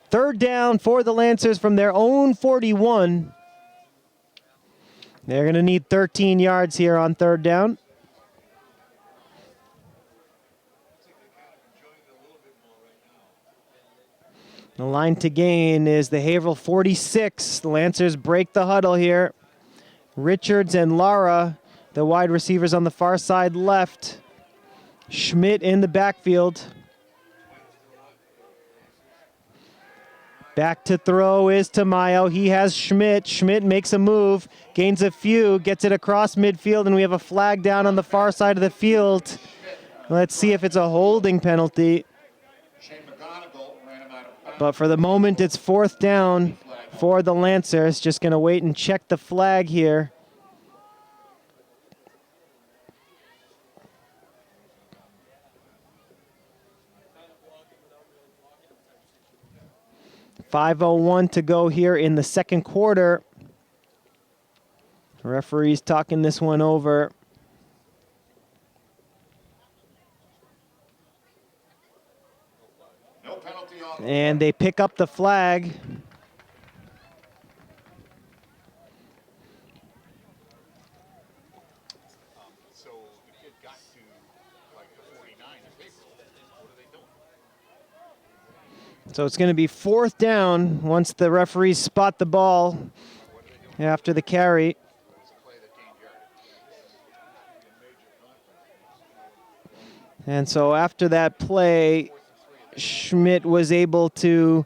third down for the Lancers from their own 41. They're going to need 13 yards here on third down. The line to gain is the Haverhill 46. The Lancers break the huddle here. Richards and Lara, the wide receivers on the far side left. Schmidt in the backfield. Back to throw is Tamayo. He has Schmidt. Schmidt makes a move, gains a few, gets it across midfield, and we have a flag down on the far side of the field. Let's see if it's a holding penalty. But for the moment, it's fourth down for the Lancers. Just going to wait and check the flag here. .5:01 to go here in the second quarter. The referee's talking this one over. No penalty on. And they pick up the flag. So the kid got to like the 49 of April. What are they doing? So it's going to be fourth down once the referees spot the ball after the carry. And so after that play, Schmidt was able to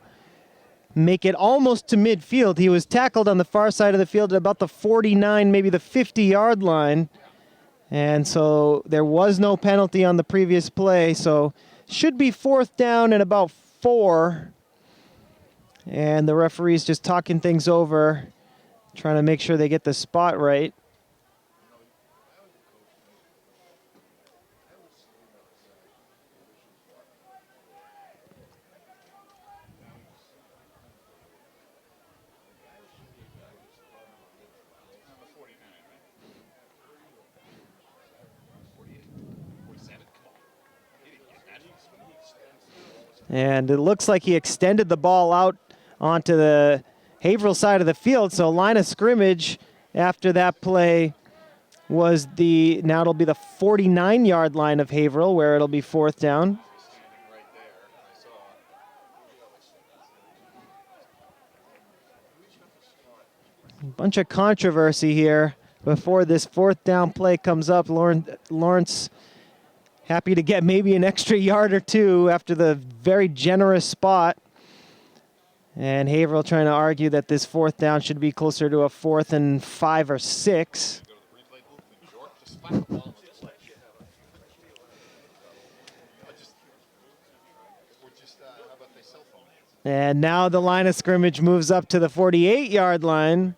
make it almost to midfield. He was tackled on the far side of the field at about the 49, maybe the 50-yard line. And so there was no penalty on the previous play. So should be fourth down and about 4. And the referee's just talking things over, trying to make sure they get the spot right. And it looks like he extended the ball out onto the Haverhill side of the field. So line of scrimmage after that play was now it'll be the 49-yard line of Haverhill where it'll be fourth down. A bunch of controversy here before this fourth down play comes up. Lawrence happy to get maybe an extra yard or 2 after the very generous spot. And Haverhill trying to argue that this fourth down should be closer to a 4th and 5 or 6. And now the line of scrimmage moves up to the 48-yard line.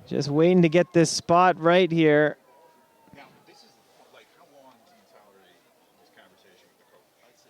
Just waiting to get this spot right here. Now, this is like how long do you tolerate this conversation with the coach?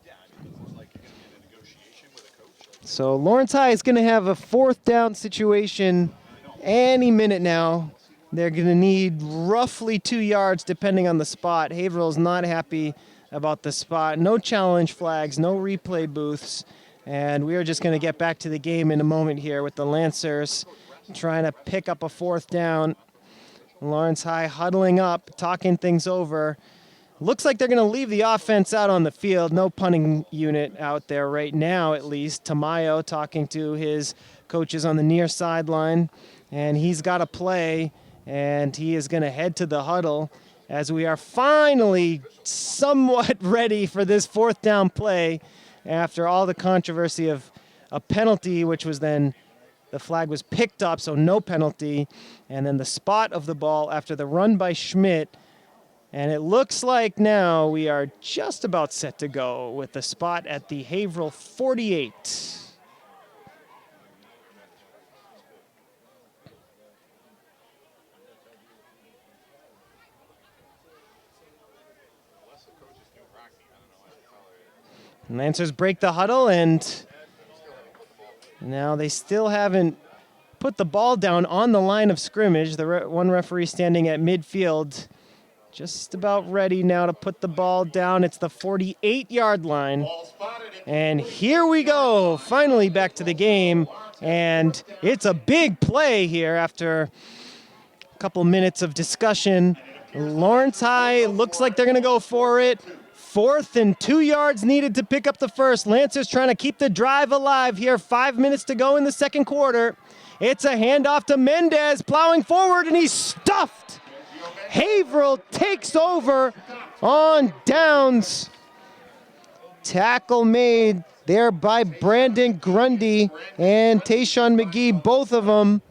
Yeah, I mean, it's like you're going to be in a negotiation with a coach. So Lawrence High is going to have a fourth down situation any minute now. They're going to need roughly 2 yards depending on the spot. Haverhill's not happy about the spot. No challenge flags, no replay booths. And we are just going to get back to the game in a moment here with the Lancers trying to pick up a fourth down. Lawrence High huddling up, talking things over. Looks like they're going to leave the offense out on the field. No punting unit out there right now, at least. Tamayo talking to his coaches on the near sideline. And he's got a play, and he is going to head to the huddle as we are finally somewhat ready for this fourth down play after all the controversy of a penalty, which was then the flag was picked up, so no penalty. And then the spot of the ball after the run by Schmidt. And it looks like now we are just about set to go with the spot at the Haverhill 48. Lancers break the huddle, and now they still haven't put the ball down on the line of scrimmage. The one referee standing at midfield, just about ready now to put the ball down. It's the 48-yard line. And here we go, finally back to the game. And it's a big play here after a couple minutes of discussion. Lawrence High looks like they're going to go for it. 4th and 2 yards needed to pick up the first. Lancers trying to keep the drive alive here. 5 minutes to go in the second quarter. It's a handoff to Mendez, plowing forward, and he's stuffed. Haverhill takes over on downs. Tackle made there by Brandon Grundy and Tayshawn McGee. Both of them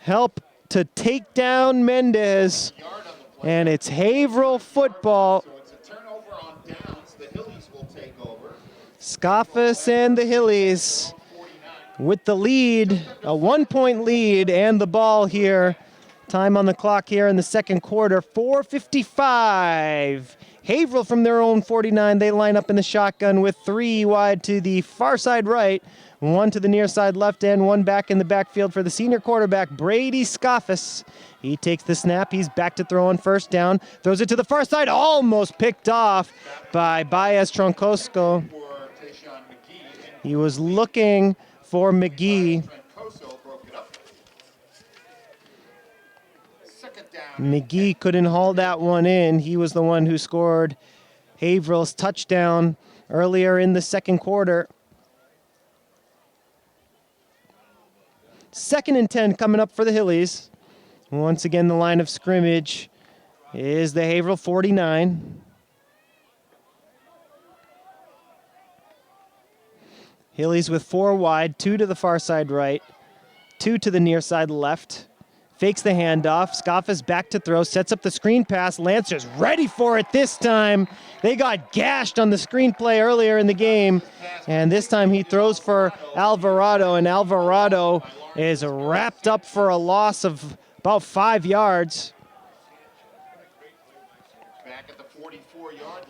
help to take down Mendez. And it's Haverhill football. Scoffus and the Hillies with the lead, a 1-point lead, and the ball here. Time on the clock here in the second quarter, 4:55. Haverhill from their own 49. They line up in the shotgun with 3 wide to the far side right, 1 to the near side left, and 1 back in the backfield for the senior quarterback, Brady Scoffus. He takes the snap. He's back to throw on first down. Throws it to the far side. Almost picked off by Baez Troncosco. He was looking for McGee. McGee couldn't haul that one in. He was the one who scored Haverhill's touchdown earlier in the second quarter. 2nd and 10 coming up for the Hillies. Once again, the line of scrimmage is the Haverhill 49. Hillies with 4 wide, 2 to the far side right, 2 to the near side left. Fakes the handoff. Scoffus back to throw, sets up the screen pass. Lancers ready for it this time. They got gashed on the screen play earlier in the game. And this time he throws for Alvarado, and Alvarado is wrapped up for a loss of about 5 yards.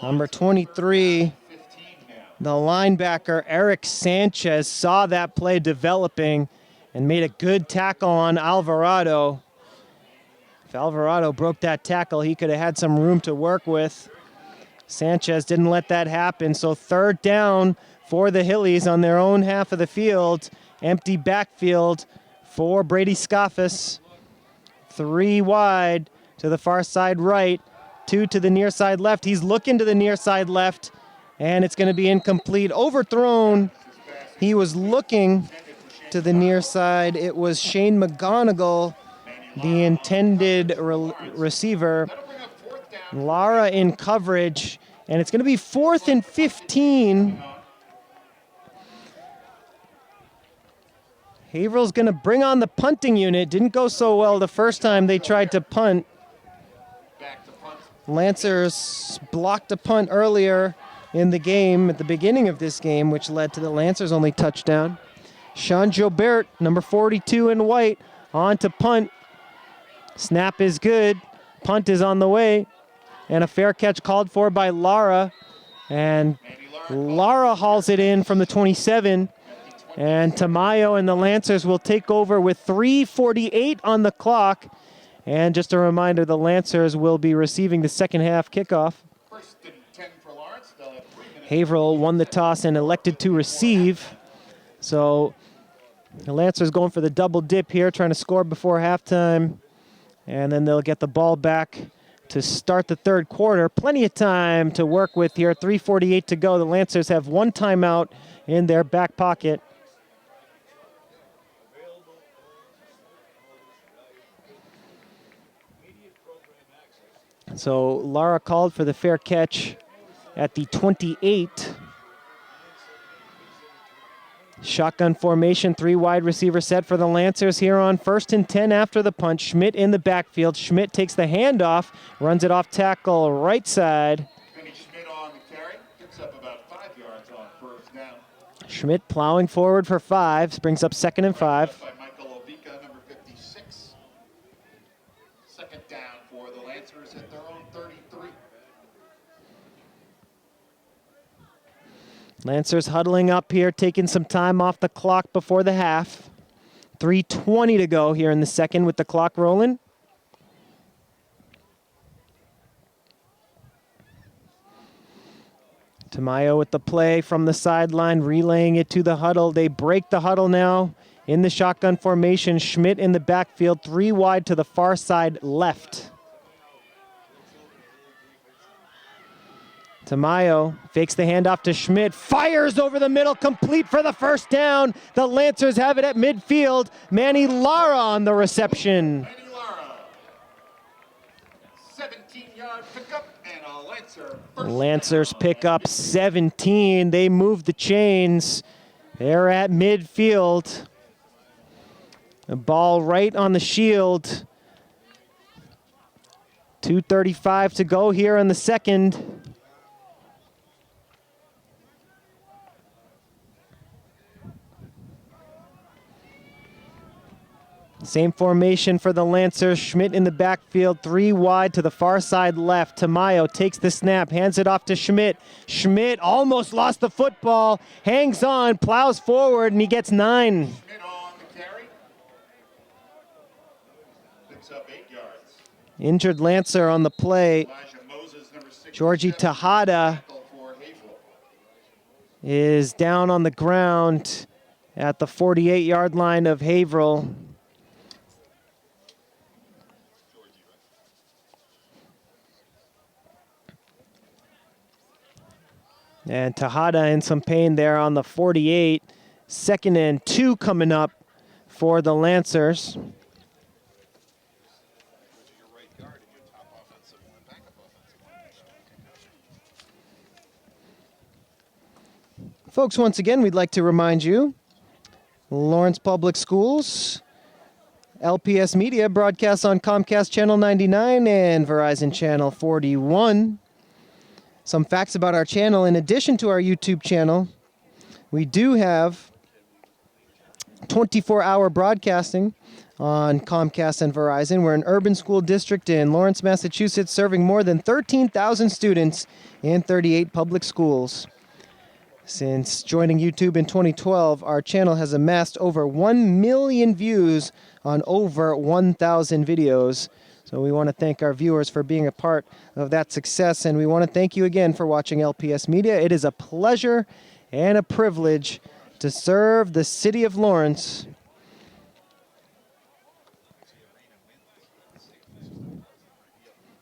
Number 23, the linebacker, Eric Sanchez, saw that play developing and made a good tackle on Alvarado. If Alvarado broke that tackle, he could have had some room to work with. Sanchez didn't let that happen, so 3rd down for the Hillies on their own half of the field. Empty backfield for Brady Scoffus. 3 wide to the far side right, 2 to the near side left. He's looking to the near side left, and it's going to be incomplete. Overthrown. He was looking to the near side. It was Shane McGonigal, the intended receiver. Lara in coverage, and it's going to be 4th and 15. Haverhill's going to bring on the punting unit. Didn't go so well the first time they tried to punt. Lancers blocked a punt earlier in the game, at the beginning of this game, which led to the Lancers' only touchdown. Sean Jobert, number 42 in white, on to punt. Snap is good. Punt is on the way. And a fair catch called for by Lara. And Lara hauls it in from the 27. And Tamayo and the Lancers will take over with 3:48 on the clock. And just a reminder, the Lancers will be receiving the second half kickoff. Haverhill won the toss and elected to receive. So the Lancers going for the double dip here, trying to score before halftime. And then they'll get the ball back to start the third quarter. Plenty of time to work with here. 3:48 to go. The Lancers have one timeout in their back pocket. So Lara called for the fair catch at the 28. Shotgun formation, 3 wide receiver set for the Lancers here on 1st and 10 after the punt. Schmidt in the backfield. Schmidt takes the handoff, runs it off tackle right side. Schmidt on the carry, picks up about 5 yards on first down. Schmidt plowing forward for 5, brings up 2nd and 5. By Michael Ovica, number 56. Second down for the Lancers at their own 33. Lancers huddling up here, taking some time off the clock before the half. 3:20 to go here in the second with the clock rolling. Tamayo with the play from the sideline, relaying it to the huddle. They break the huddle now in the shotgun formation. Schmidt in the backfield, 3 wide to the far side left. Tamayo fakes the handoff to Schmidt, fires over the middle, complete for the first down. The Lancers have it at midfield. Manny Lara on the reception. Manny Lara, 17-yard pickup and a Lancer first Lancers down. pick up 17. They move the chains. They're at midfield. The ball right on the shield. 2:35 to go here in the second. Same formation for the Lancers. Schmidt in the backfield, 3 wide to the far side left. Tamayo takes the snap, hands it off to Schmidt. Schmidt almost lost the football, hangs on, plows forward, and he gets 9. Schmidt on the carry. Picks up 8 yards. Injured Lancer on the play. Elijah Moses, number 6. Georgie Tejada For Haverhill. is down on the ground at the 48-yard line of Haverhill. And Tejada in some pain there on the 48. 2nd and 2 coming up for the Lancers. Folks, once again, we'd like to remind you, Lawrence Public Schools, LPS Media broadcasts on Comcast Channel 99 and Verizon Channel 41. Some facts about our channel. In addition to our YouTube channel, we do have 24-hour broadcasting on Comcast and Verizon. We're an urban school district in Lawrence, Massachusetts, serving more than 13,000 students in 38 public schools. Since joining YouTube in 2012, our channel has amassed over 1 million views on over 1,000 videos. So we want to thank our viewers for being a part of that success, and we want to thank you again for watching LPS Media. It is a pleasure and a privilege to serve the city of Lawrence.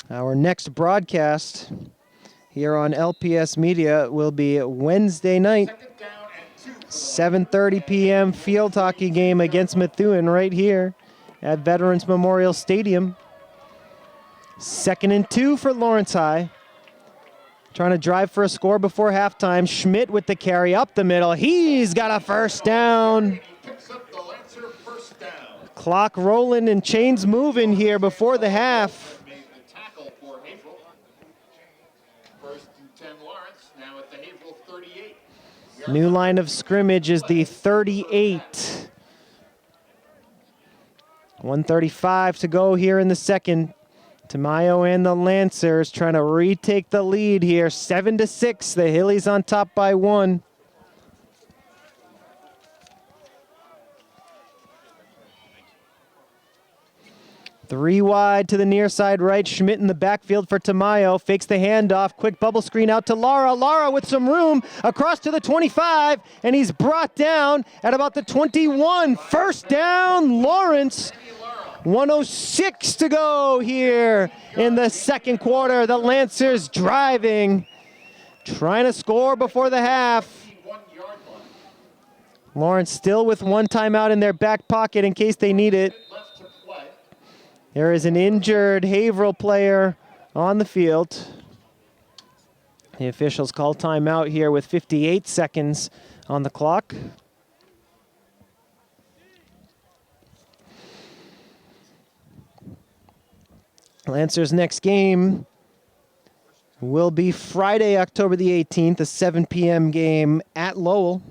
Our next broadcast here on LPS Media will be Wednesday night, 7:30 p.m. field hockey game against Methuen right here at Veterans Memorial Stadium. 2nd and 2 for Lawrence High. Trying to drive for a score before halftime. Schmidt with the carry up the middle. He's got a first down. Clock rolling and chains moving here before the half. New line of scrimmage is the 38. 1:35 to go here in the second. Tamayo and the Lancers trying to retake the lead here. 7-6. The Hillies on top by 1. Three wide to the near side right. Schmidt in the backfield for Tamayo. Fakes the handoff. Quick bubble screen out to Lara. Lara with some room across to the 25. And he's brought down at about the 21. First down, Lawrence. 1:06 to go here in the second quarter. The Lancers driving, trying to score before the half. Lawrence still with one timeout in their back pocket in case they need it. There is an injured Haverhill player on the field. The officials call timeout here with 58 seconds on the clock. Lancers' next game will be Friday, October the 18th, a 7 p.m. game at Lowell.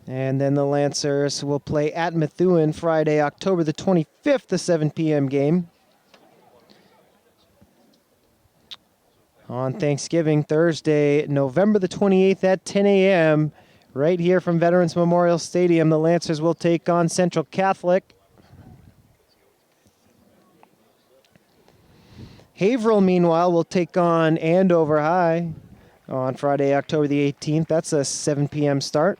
And then the Lancers will play at Methuen Friday, October the 25th, a 7 p.m. game. On Thanksgiving, Thursday, November the 28th at 10 a.m., right here from Veterans Memorial Stadium, the Lancers will take on Central Catholic. Haverhill, meanwhile, will take on Andover High on Friday, October the 18th. That's a 7 p.m. start.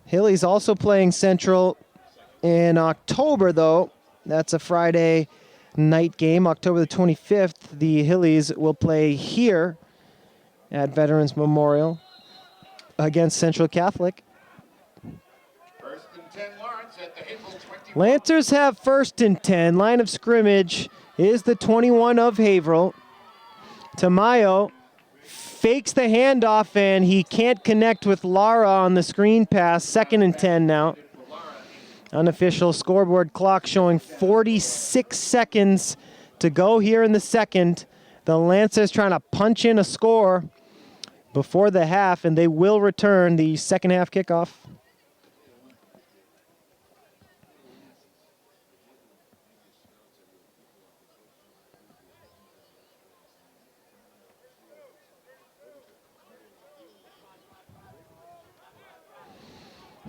Hilly's also playing Central in October, though. That's a Friday night game, October the 25th. The Hillies will play here at Veterans Memorial against Central Catholic. First and 10 Lawrence at the Haverhill 21. Lancers have first and 10. Line of scrimmage is the 21 of Haverhill. Tamayo fakes the handoff, and he can't connect with Lara on the screen pass. Second and 10 now. Unofficial scoreboard clock showing 46 seconds to go here in the second. The Lancers trying to punch in a score before the half, and they will return the second half kickoff.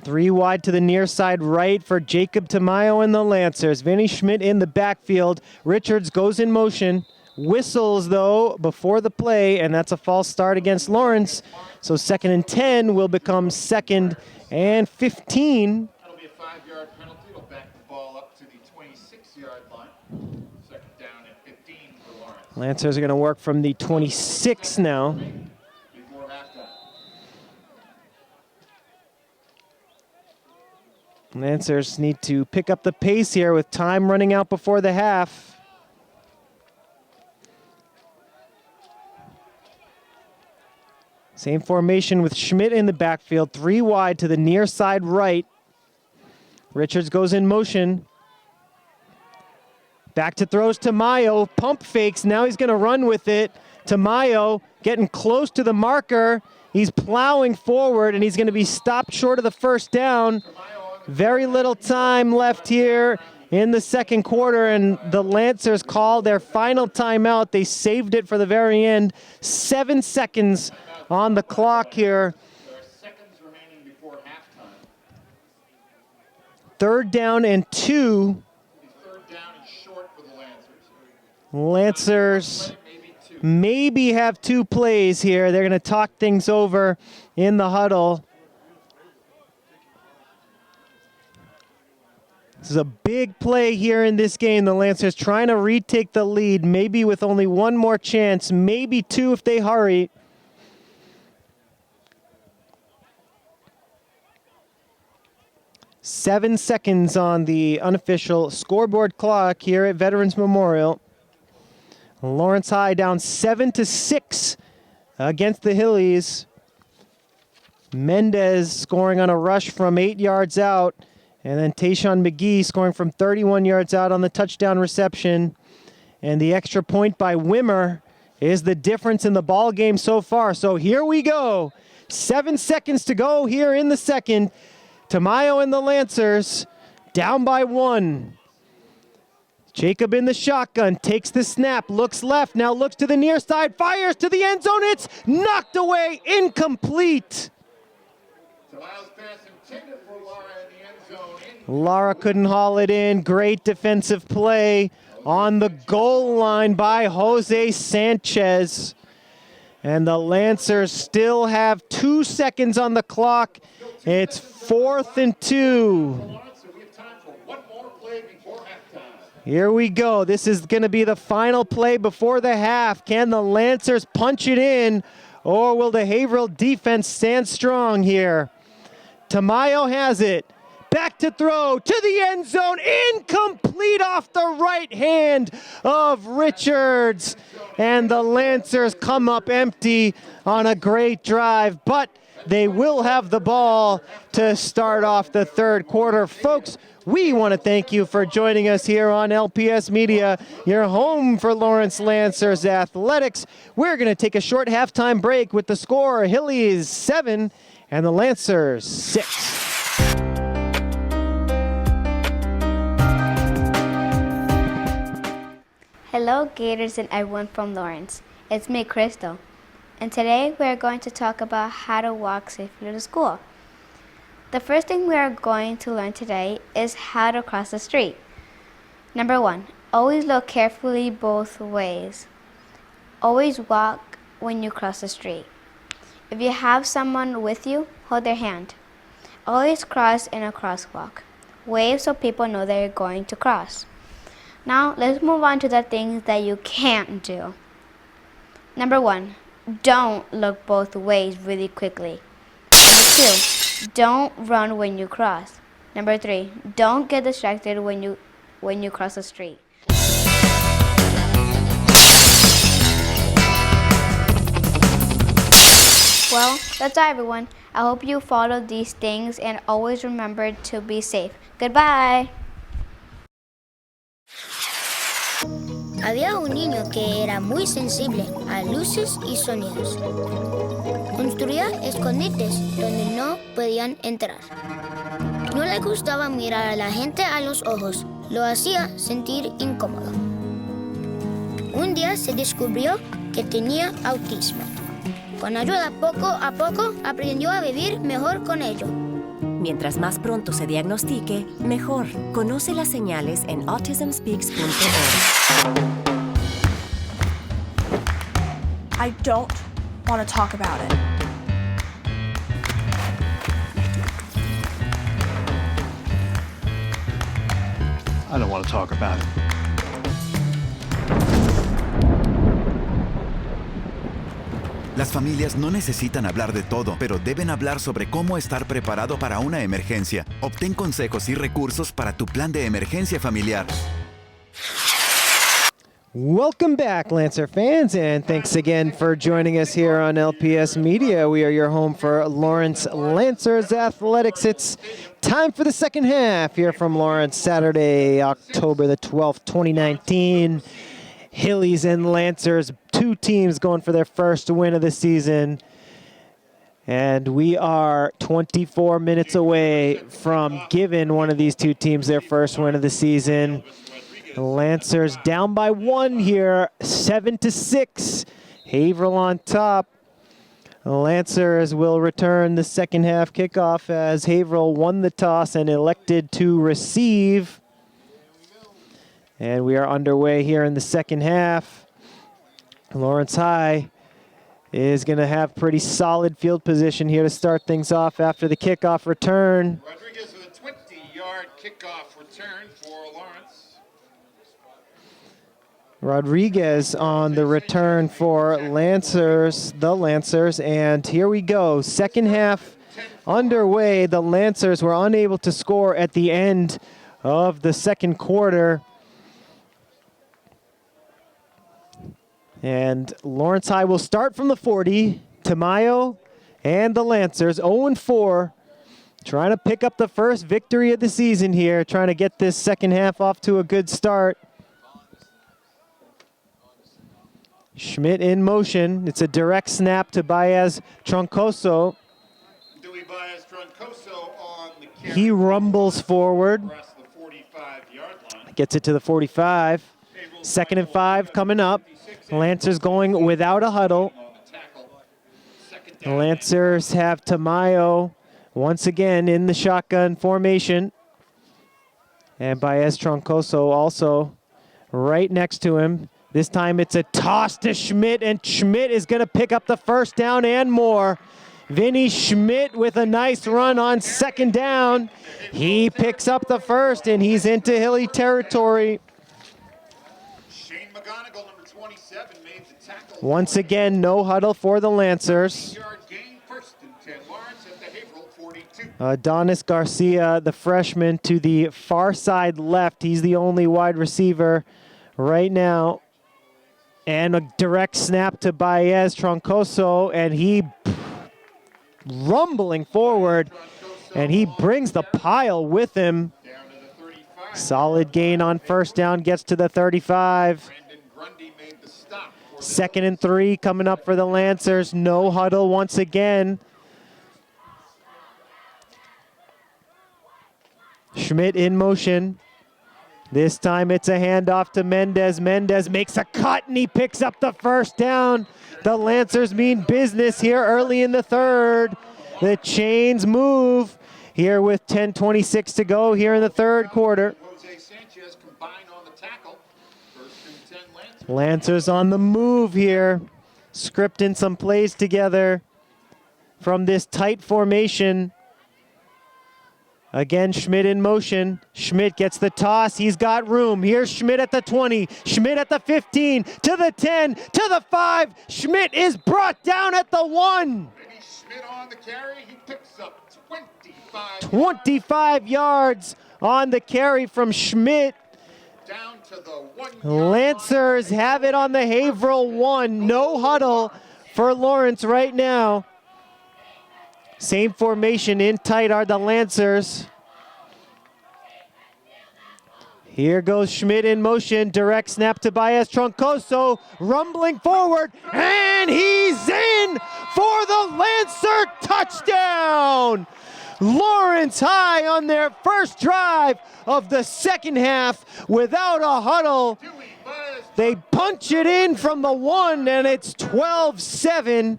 Three wide to the near side right for Jacob Tamayo and the Lancers. Vinny Schmidt in the backfield. Richards goes in motion. Whistles, though, before the play, and that's a false start against Lawrence. So second and 10 will become second and 15. That'll be a 5-yard penalty. It'll back the ball up to the 26-yard line. Second down and 15 for Lawrence. Lancers are going to work from the 26 now. Before halftime. Lancers need to pick up the pace here with time running out before the half. Same formation with Schmidt in the backfield. Three wide to the near side right. Richards goes in motion. Back to throws Tamayo. Pump fakes. Now he's going to run with it. Tamayo getting close to the marker. He's plowing forward, and he's going to be stopped short of the first down. Very little time left here in the second quarter, and the Lancers call their final timeout. They saved it for the very end. 7 seconds on the clock here. There are seconds remaining before halftime. Third down and 2. Third down and short for the Lancers. Lancers maybe have 2 plays here. They're going to talk things over in the huddle. This is a big play here in this game. The Lancers trying to retake the lead, maybe with only one more chance, maybe 2 if they hurry. Seven seconds on the unofficial scoreboard clock here at Veterans Memorial. Lawrence High down 7-6 against the Hillies. Mendez scoring on a rush from 8 yards out. And then Tayshawn McGee scoring from 31 yards out on the touchdown reception. And the extra point by Wimmer is the difference in the ball game so far. So here we go. 7 seconds to go here in the second. Tamayo and the Lancers down by 1. Jacob in the shotgun, takes the snap, looks left, now looks to the near side, fires to the end zone. It's knocked away, incomplete. Tamayo's pass intended for Lara in the end zone. Lara couldn't haul it in. Great defensive play on the goal line by Jose Sanchez. And the Lancers still have 2 seconds on the clock. It's 4th and 2. Here we go. This is going to be the final play before the half. Can the Lancers punch it in, or will the Haverhill defense stand strong here? Tamayo has it. Back to throw to the end zone. Incomplete off the right hand of Richards. And the Lancers come up empty on a great drive, but they will have the ball to start off the third quarter. Folks, we want to thank you for joining us here on LPS Media, your home for Lawrence Lancers Athletics. We're going to take a short halftime break with the score, Hillies 7 and the Lancers 6. Hello Gators and everyone from Lawrence. It's me, Crystal. And today we are going to talk about how to walk safely to school. The first thing we are going to learn today is how to cross the street. Number 1, always look carefully both ways. Always walk when you cross the street. If you have someone with you, hold their hand. Always cross in a crosswalk. Wave so people know that you're going to cross. Now, let's move on to the things that you can't do. Number 1, don't look both ways really quickly. Number 2, don't run when you cross. Number 3, don't get distracted when you cross the street. Well, that's all everyone. I hope you follow these things and always remember to be safe. Goodbye. Había un niño que era muy sensible a luces y sonidos. Construía escondites donde no podían entrar. No le gustaba mirar a la gente a los ojos. Lo hacía sentir incómodo. Un día se descubrió que tenía autismo. Con ayuda poco a poco aprendió a vivir mejor con ello. Mientras más pronto se diagnostique, mejor. Conoce las señales en autismspeaks.org. I don't want to talk about it. I don't want to talk about it. Las familias no necesitan hablar de todo, pero deben hablar sobre cómo estar preparado para una emergencia. Obtén consejos y recursos para tu plan de emergencia familiar. Welcome back, Lancer fans, and thanks again for joining us here on LPS Media. We are your home for Lawrence Lancers Athletics. It's time for the second half here from Lawrence, Saturday, October the 12th, 2019. Hillies and Lancers, two teams going for their first win of the season. And we are 24 minutes away from giving one of these two teams their first win of the season. The Lancers down by 1 here, 7-6. Haverhill on top. The Lancers will return the second half kickoff as Haverhill won the toss and elected to receive. And we are underway here in the second half. Lawrence High is going to have pretty solid field position here to start things off after the kickoff return. Rodriguez with a 20-yard kickoff return for Lawrence. Rodriguez on the return for the Lancers, and here we go. Second half underway. The Lancers were unable to score at the end of the second quarter. And Lawrence High will start from the 40. Tamayo and the Lancers 0-4. Trying to pick up the first victory of the season here. Trying to get this second half off to a good start. Schmidt in motion. It's a direct snap to Baez Troncoso. He rumbles forward. Gets it to the 45. 2nd and 5 coming up. Lancers going without a huddle. The Lancers have Tamayo once again in the shotgun formation. And Baez Troncoso also right next to him. This time it's a toss to Schmidt, and Schmidt is going to pick up the first down and more. Vinny Schmidt with a nice run on second down. He picks up the first, and he's into Hilly territory. Once again, no huddle for the Lancers. Adonis Garcia, the freshman, to the far side left. He's the only wide receiver right now. And a direct snap to Baez Troncoso, and he rumbling forward, and he brings the pile with him. Solid gain on first down, gets to the 35. 2nd and 3 coming up for the Lancers. No huddle once again. Schmidt in motion. This time it's a handoff to Mendez. Mendez makes a cut and he picks up the first down. The Lancers mean business here early in the third. The chains move here with 10:26 to go here in the third quarter. Lancers on the move here, scripting some plays together from this tight formation. Again, Schmidt in motion. Schmidt gets the toss. He's got room. Here's Schmidt at the 20. Schmidt at the 15, to the 10, to the 5. Schmidt is brought down at the 1. Schmidt on the carry. He picks up 25 yards on the carry from Schmidt. Down to the 1 yard Lancers have it on the Haverhill 1. No huddle for Lawrence right now. Same formation, in tight are the Lancers. Here goes Schmidt in motion. Direct snap to Baez Troncoso. Rumbling forward, and he's in for the Lancer touchdown. Lawrence High on their first drive of the second half without a huddle. They punch it in from the 1, and it's 12-7.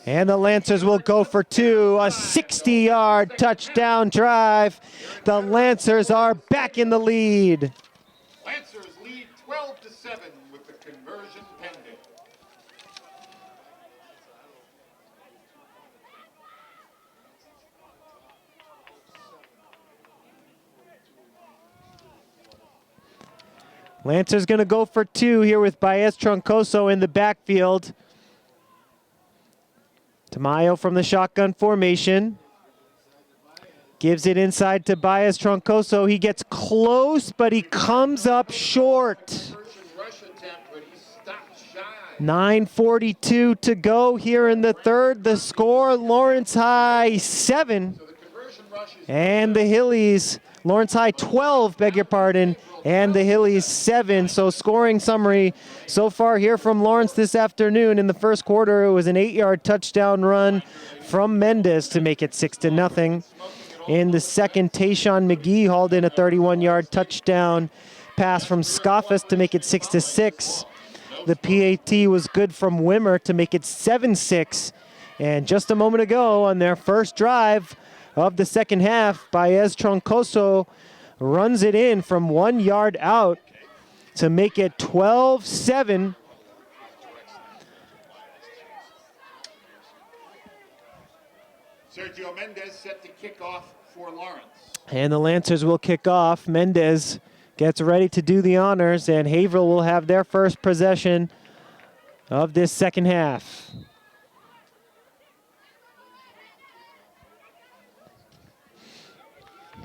And the Lancers will go for 2, a 60-yard touchdown drive. The Lancers are back in the lead. Lancers lead 12-7 with the conversion pending. Lancers going to go for 2 here with Baez Troncoso in the backfield. Tamayo from the shotgun formation. Gives it inside to Baez Troncoso. He gets close, but he comes up short. 9:42 to go here in the third. The score, Lawrence High 7. And the Hillies, Lawrence High 12, beg your pardon, and the Hillies 7. So scoring summary so far here from Lawrence this afternoon. In the first quarter, it was an 8-yard touchdown run from Mendez to make it 6-0. In the second, Tayshawn McGee hauled in a 31-yard touchdown pass from Scoffus to make it 6-6. The PAT was good from Wimmer to make it 7-6. And just a moment ago, on their first drive of the second half, Baez Troncoso runs it in from 1 yard out to make it 12-7. Sergio Mendez set to kick off for Lawrence. And the Lancers will kick off. Mendez gets ready to do the honors, and Haverhill will have their first possession of this second half.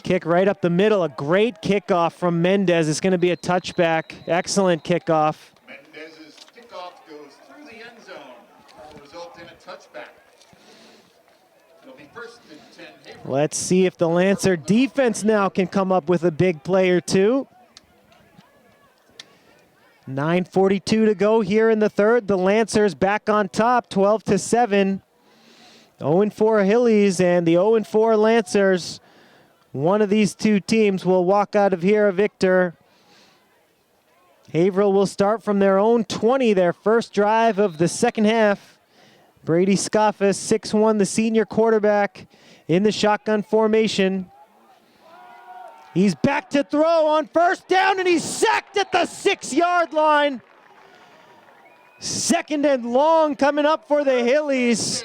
Kick right up the middle, a great kickoff from Mendez. It's going to be a touchback. Excellent kickoff. Mendez's kickoff goes through the end zone. Will result in a touchback. It'll be 1st and 10. Haverhill. Let's see if the Lancer defense now can come up with a big play or two. 9:42 to go here in the third. The Lancers back on top, 12-7. 0-4 Hillies and the 0-4 Lancers. One of these two teams will walk out of here a victor. Haverhill will start from their own 20, their first drive of the second half. Brady Scoffus, 6'1", the senior quarterback, in the shotgun formation. He's back to throw on first down, and he's sacked at the 6-yard line. Second and long coming up for the Hillies.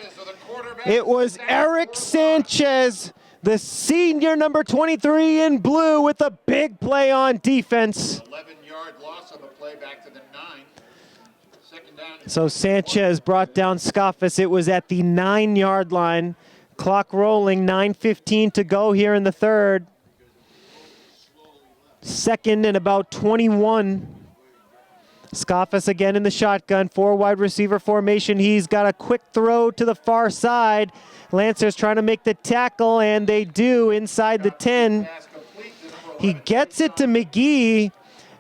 It was Eric Sanchez, the senior number 23 in blue, with a big play on defense. 11-yard loss on the play, back to the 9. Second down. So Sanchez brought down Scoffus. It was at the 9-yard line. Clock rolling, 9:15 to go here in the third. Second and about 21. Scoffus again in the shotgun, 4 wide receiver formation. He's got a quick throw to the far side. Lancers trying to make the tackle, and they do inside the 10. He gets it to McGee.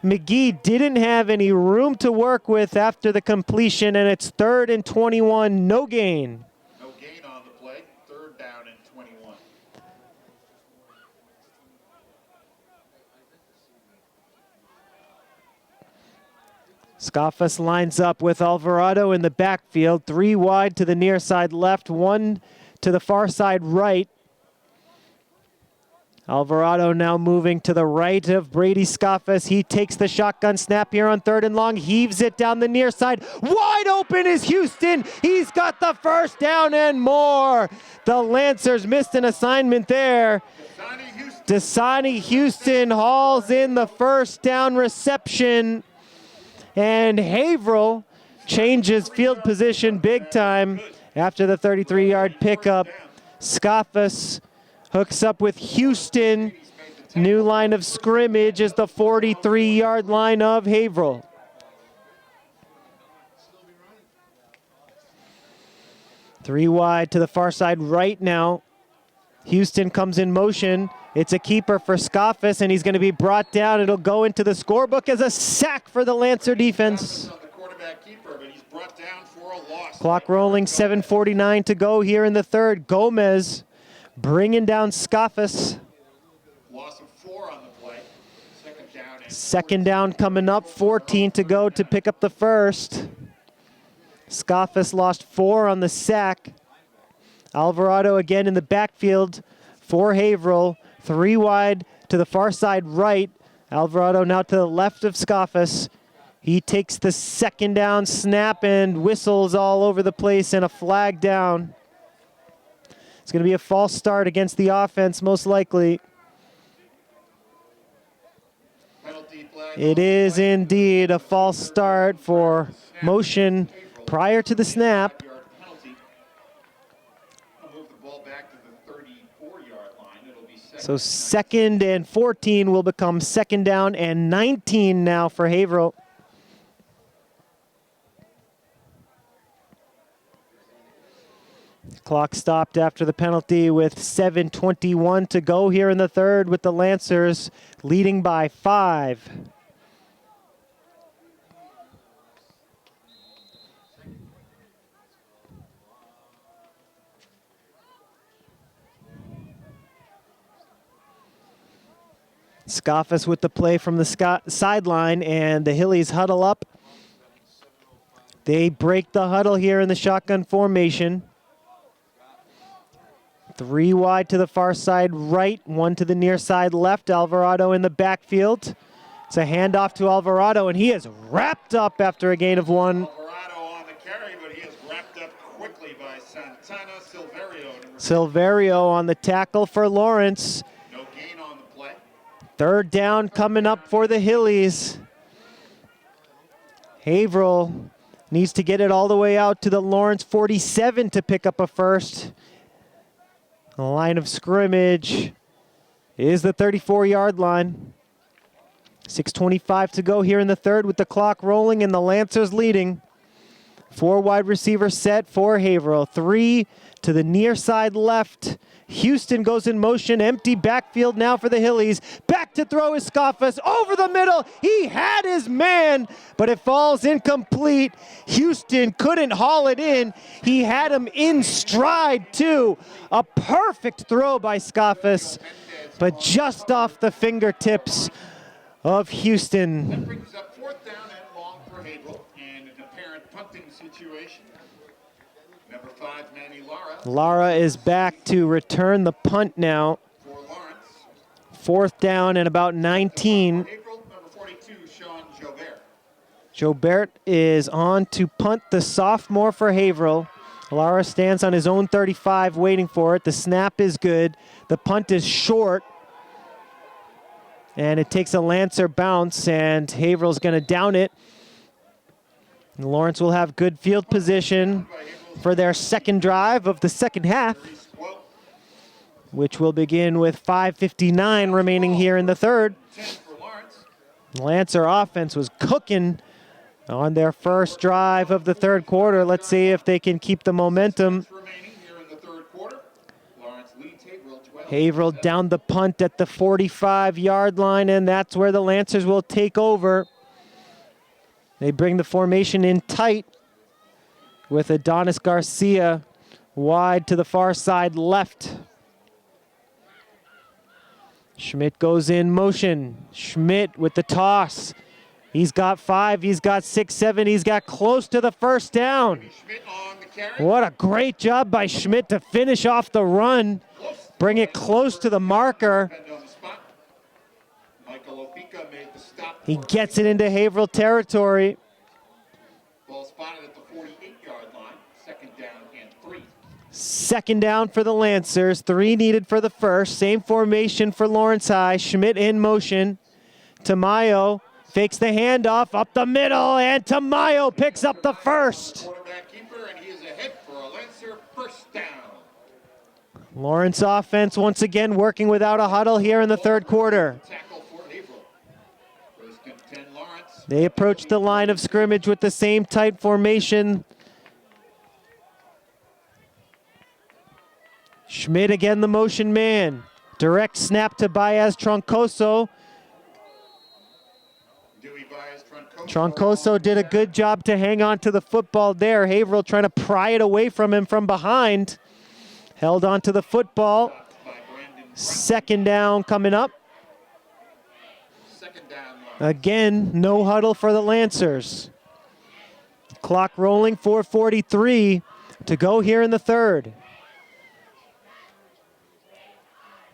McGee didn't have any room to work with after the completion, and it's 3rd and 21, no gain. No gain on the play, 3rd down and 21. Scoffus lines up with Alvarado in the backfield, 3 wide to the near side left, 1 to the far side right. Alvarado now moving to the right of Brady Scoffus. He takes the shotgun snap here on 3rd and long, heaves it down the near side. Wide open is Houston. He's got the first down and more. The Lancers missed an assignment there. Dasani Houston hauls in the first down reception. And Haverhill changes field position big time after the 33-yard pickup. Scoffus hooks up with Houston. New line of scrimmage is the 43-yard line of Haverhill. Three wide to the far side right now. Houston comes in motion. It's a keeper for Scoffus, and he's going to be brought down. It'll go into the scorebook as a sack for the Lancer defense. Clock rolling, 7:49 to go here in the third. Gomez bringing down Scoffus. Loss of 4 on the play. Second down coming up, 14 to go to pick up the first. Scoffus lost 4 on the sack. Alvarado again in the backfield for Haverhill. 3 wide to the far side right. Alvarado now to the left of Scoffus. He takes the second down snap and whistles all over the place, and a flag down. It's going to be a false start against the offense, most likely. It is indeed a false start for motion prior to the snap. So 2nd and 14 will become 2nd down and 19 now for Haverhill. Clock stopped after the penalty with 7:21 to go here in the third, with the Lancers leading by 5. Scoffus with the play from the sideline, and the Hillies huddle up. They break the huddle here in the shotgun formation. 3 wide to the far side right, 1 to the near side left. Alvarado in the backfield. It's a handoff to Alvarado, and he is wrapped up after a gain of 1. Alvarado on the carry, but he is wrapped up quickly by Santana Silverio. Silverio on the tackle for Lawrence. No gain on the play. 3rd down coming up for the Hillies. Haverhill needs to get it all the way out to the Lawrence 47 to pick up a first. The line of scrimmage is the 34-yard line. 6:25 to go here in the third, with the clock rolling and the Lancers leading. 4 wide receivers set for Haverhill. 3 to the near side left. Houston goes in motion, empty backfield now for the Hillies. Back to throw is Scoffus, over the middle. He had his man, but it falls incomplete. Houston couldn't haul it in. He had him in stride too. A perfect throw by Scoffus, but just off the fingertips of Houston. That brings up 4th down and long for Haverhill, and an apparent punting situation. Number 5, Manny Lara. Lara is back to return the punt now. For Lawrence. 4th down and about 19. Haverhill, number 42, Sean Jobert. Jobert is on to punt, the sophomore for Haverhill. Lara stands on his own 35 waiting for it. The snap is good. The punt is short. And it takes a Lancer bounce, and Haverhill's going to down it. And Lawrence will have good field position for their second drive of the second half, which will begin with 5:59 remaining here in the third. Lancer offense was cooking on their first drive of the third quarter. Let's see if they can keep the momentum. Haverhill down the punt at the 45-yard line, and that's where the Lancers will take over. They bring the formation in tight with Adonis Garcia wide to the far side left. Schmidt goes in motion. Schmidt with the toss. He's got 5, he's got 6, 7, he's got close to the first down. What a great job by Schmidt to finish off the run. Bring it close to the marker. He gets it into Haverhill territory. Ball spotted at the 48-yard line. Second down and 3. Second down for the Lancers. 3 needed for the first. Same formation for Lawrence High. Schmidt in motion. Tamayo fakes the handoff up the middle, and Tamayo picks up the first. Quarterback keeper, and he is ahead for a Lancer first down. Lawrence offense once again working without a huddle here in the third quarter. They approach the line of scrimmage with the same tight formation. Schmidt again the motion man. Direct snap to Baez Troncoso. Troncoso did a good job to hang on to the football there. Haverhill trying to pry it away from him from behind. Held on to the football. Second down coming up. Again, no huddle for the Lancers. Clock rolling, 4:43 to go here in the third.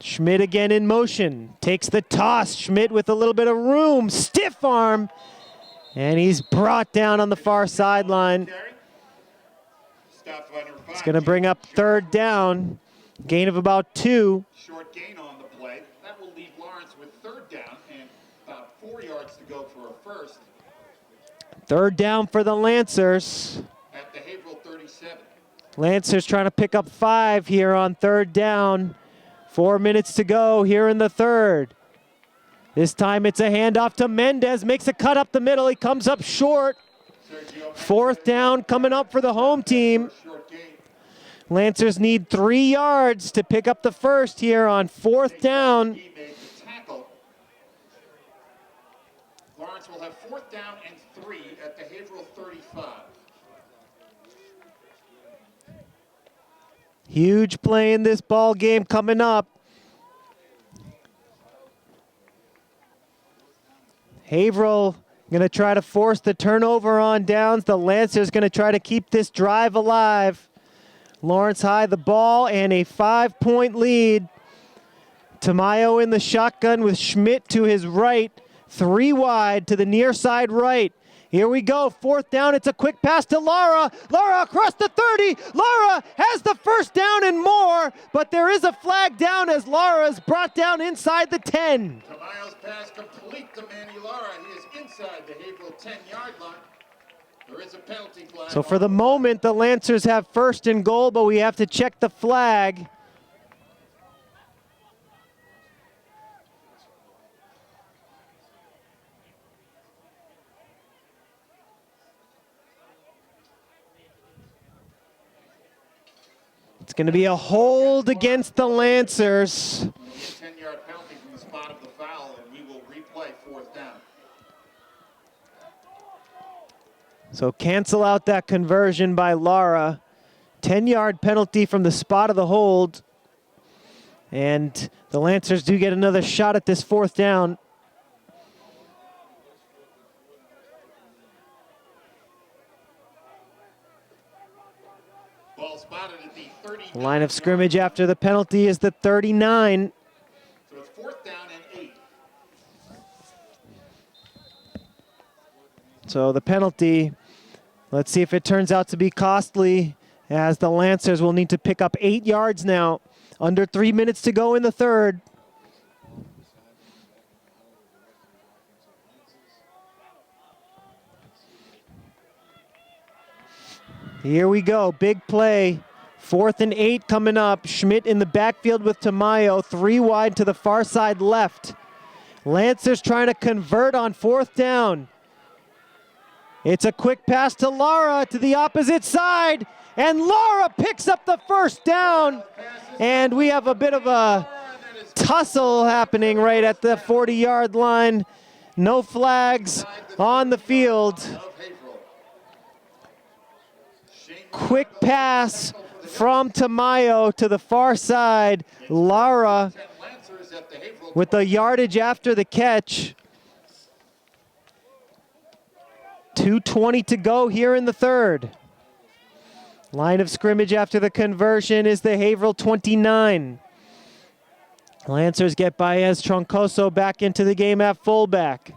Schmidt again in motion. Takes the toss. Schmidt with a little bit of room. Stiff arm. And he's brought down on the far sideline. It's going to bring up third down. Gain of about 2. Short gain on the play. That will leave Lawrence with third down and about 4 yards to go for a first. Third down for the Lancers. At the Haverhill 37. Lancers trying to pick up 5 here on third down. 4 minutes to go here in the third. This time it's a handoff to Mendez. Makes a cut up the middle. He comes up short. Fourth down coming up for the home team. Lancers need 3 yards to pick up the first here on fourth down. Lawrence will have fourth down and 3 at the Haverhill 35. Huge play in this ball game coming up. Haverhill going to try to force the turnover on downs. The Lancers going to try to keep this drive alive. Lawrence High the ball and a 5-point lead. Tamayo in the shotgun with Schmidt to his right. 3 wide to the near side right. Here we go, fourth down. It's a quick pass to Lara. Lara across the 30. Lara has the first down and more, but there is a flag down as Lara is brought down inside the 10. Tamayo's pass complete to Manny Lara. He is inside the Haverhill 10-yard line. There is a penalty flag. So for the moment, the Lancers have first and goal, but we have to check the flag. It's going to be a hold against the Lancers. 10-yard penalty from the spot of the foul, and we will replay fourth down. So cancel out that conversion by Lara. 10-yard penalty from the spot of the hold. And the Lancers do get another shot at this fourth down. Ball spotted at the 30. The line of scrimmage after the penalty is the 39. So it's fourth down and 8. So the penalty, let's see if it turns out to be costly, as the Lancers will need to pick up 8 yards now. Under 3 minutes to go in the third. Here we go, big play. 4th and 8 coming up. Schmidt in the backfield with Tamayo, 3 wide to the far side left. Lancers trying to convert on 4th down. It's a quick pass to Lara to the opposite side, and Lara picks up the first down. And we have a bit of a tussle happening right at the 40-yard line. No flags on the field. Quick pass from Tamayo to the far side. Lara with the yardage after the catch. 2:20 to go here in the third. Line of scrimmage after the conversion is the Haverhill 29. Lancers get Baez Troncoso back into the game at fullback.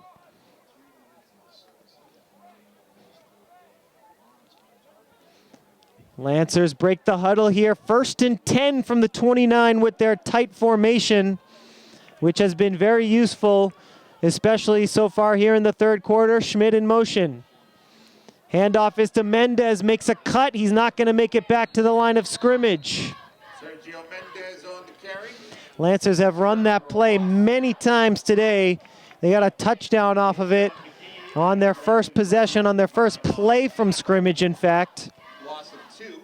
Lancers break the huddle here. 1st and 10 from the 29 with their tight formation, which has been very useful, especially so far here in the third quarter. Schmidt in motion. Handoff is to Mendez, makes a cut. He's not going to make it back to the line of scrimmage. Sergio Mendez on the carry. Lancers have run that play many times today. They got a touchdown off of it on their first possession, on their first play from scrimmage, in fact. Loss of 2.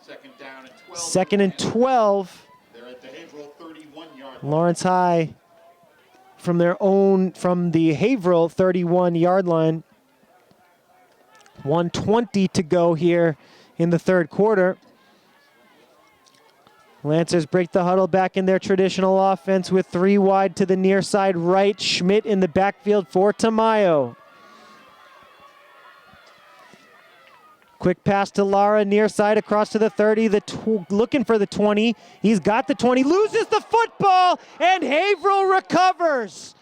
2nd down and 12. 2nd and 12. They're at the Haverhill 31-yard line. Lawrence High from the Haverhill 31-yard line. 1:20 to go here in the third quarter. Lancers break the huddle back in their traditional offense with 3 wide to the near side right. Schmidt in the backfield for Tamayo. Quick pass to Lara, near side across to the 30, looking for the 20. He's got the 20, loses the football, and Haverhill recovers.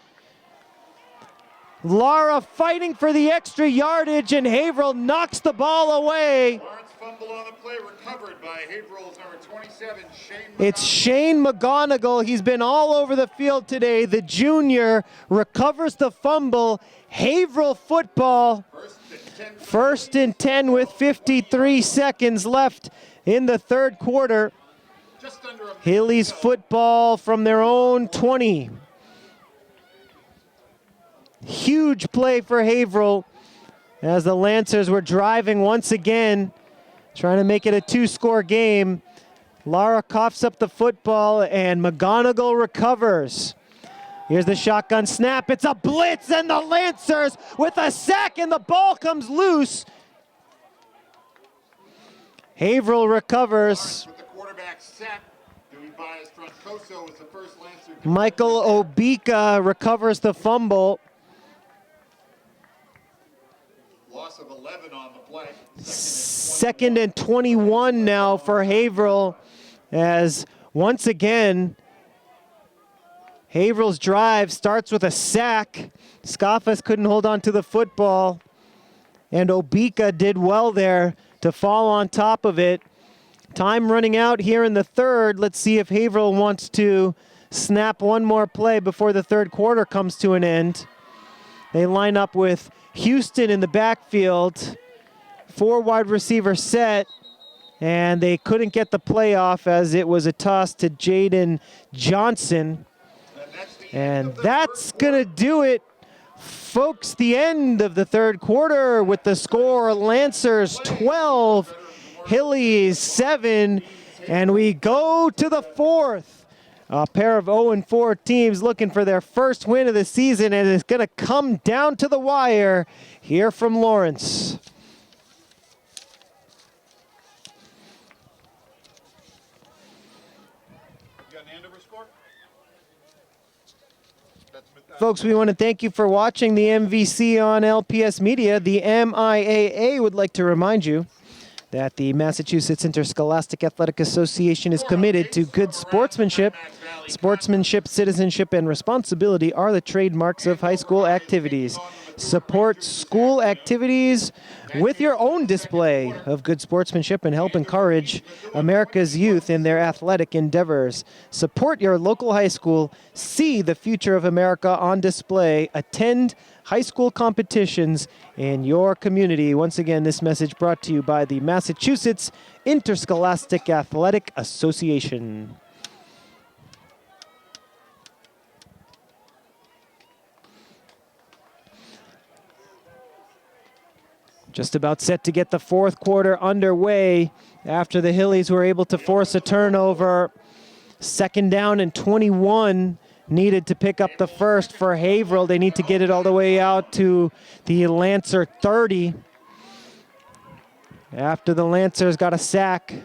Lara fighting for the extra yardage, and Haverhill knocks the ball away. Lawrence fumble on the play, recovered by Haverhill's number 27, Shane McGonigal. It's Shane McGonigal. He's been all over the field today. The junior recovers the fumble. Haverhill football. 1st and 10 with 53 seconds left in the third quarter. Hillies football from their own 20. Huge play for Haverhill as the Lancers were driving once again, trying to make it a 2-score game. Lara coughs up the football and McGonigal recovers. Here's the shotgun snap. It's a blitz, and the Lancers with a sack, and the ball comes loose. Haverhill recovers. With the quarterback set, Baez Troncoso was the first Lancer. Michael Obika recovers the fumble. Loss of 11 on the play. 2nd and 21 now for Haverhill, as once again, Haverhill's drive starts with a sack. Scoffas couldn't hold on to the football, and Obika did well there to fall on top of it. Time running out here in the third. Let's see if Haverhill wants to snap one more play before the third quarter comes to an end. They line up with Houston in the backfield. 4 wide receiver set, and they couldn't get the play off as it was a toss to Jaden Johnson. And that's gonna do it, folks. The end of the third quarter with the score: Lancers 12, Hillies 7, and we go to the fourth. A pair of 0-4 teams looking for their first win of the season, and it's gonna come down to the wire here from Lawrence. Folks, we want to thank you for watching the MVC on LPS Media. The MIAA would like to remind you that the Massachusetts Interscholastic Athletic Association is committed to good sportsmanship. Sportsmanship, citizenship, and responsibility are the trademarks of high school activities. Support school activities with your own display of good sportsmanship and help encourage America's youth in their athletic endeavors. Support your local high school. See the future of America on display. Attend high school competitions in your community. Once again, this message brought to you by the Massachusetts Interscholastic Athletic Association. Just about set to get the fourth quarter underway after the Hillies were able to force a turnover. 2nd down and 21 needed to pick up the first for Haverhill. They need to get it all the way out to the Lancer 30. After the Lancers got a sack.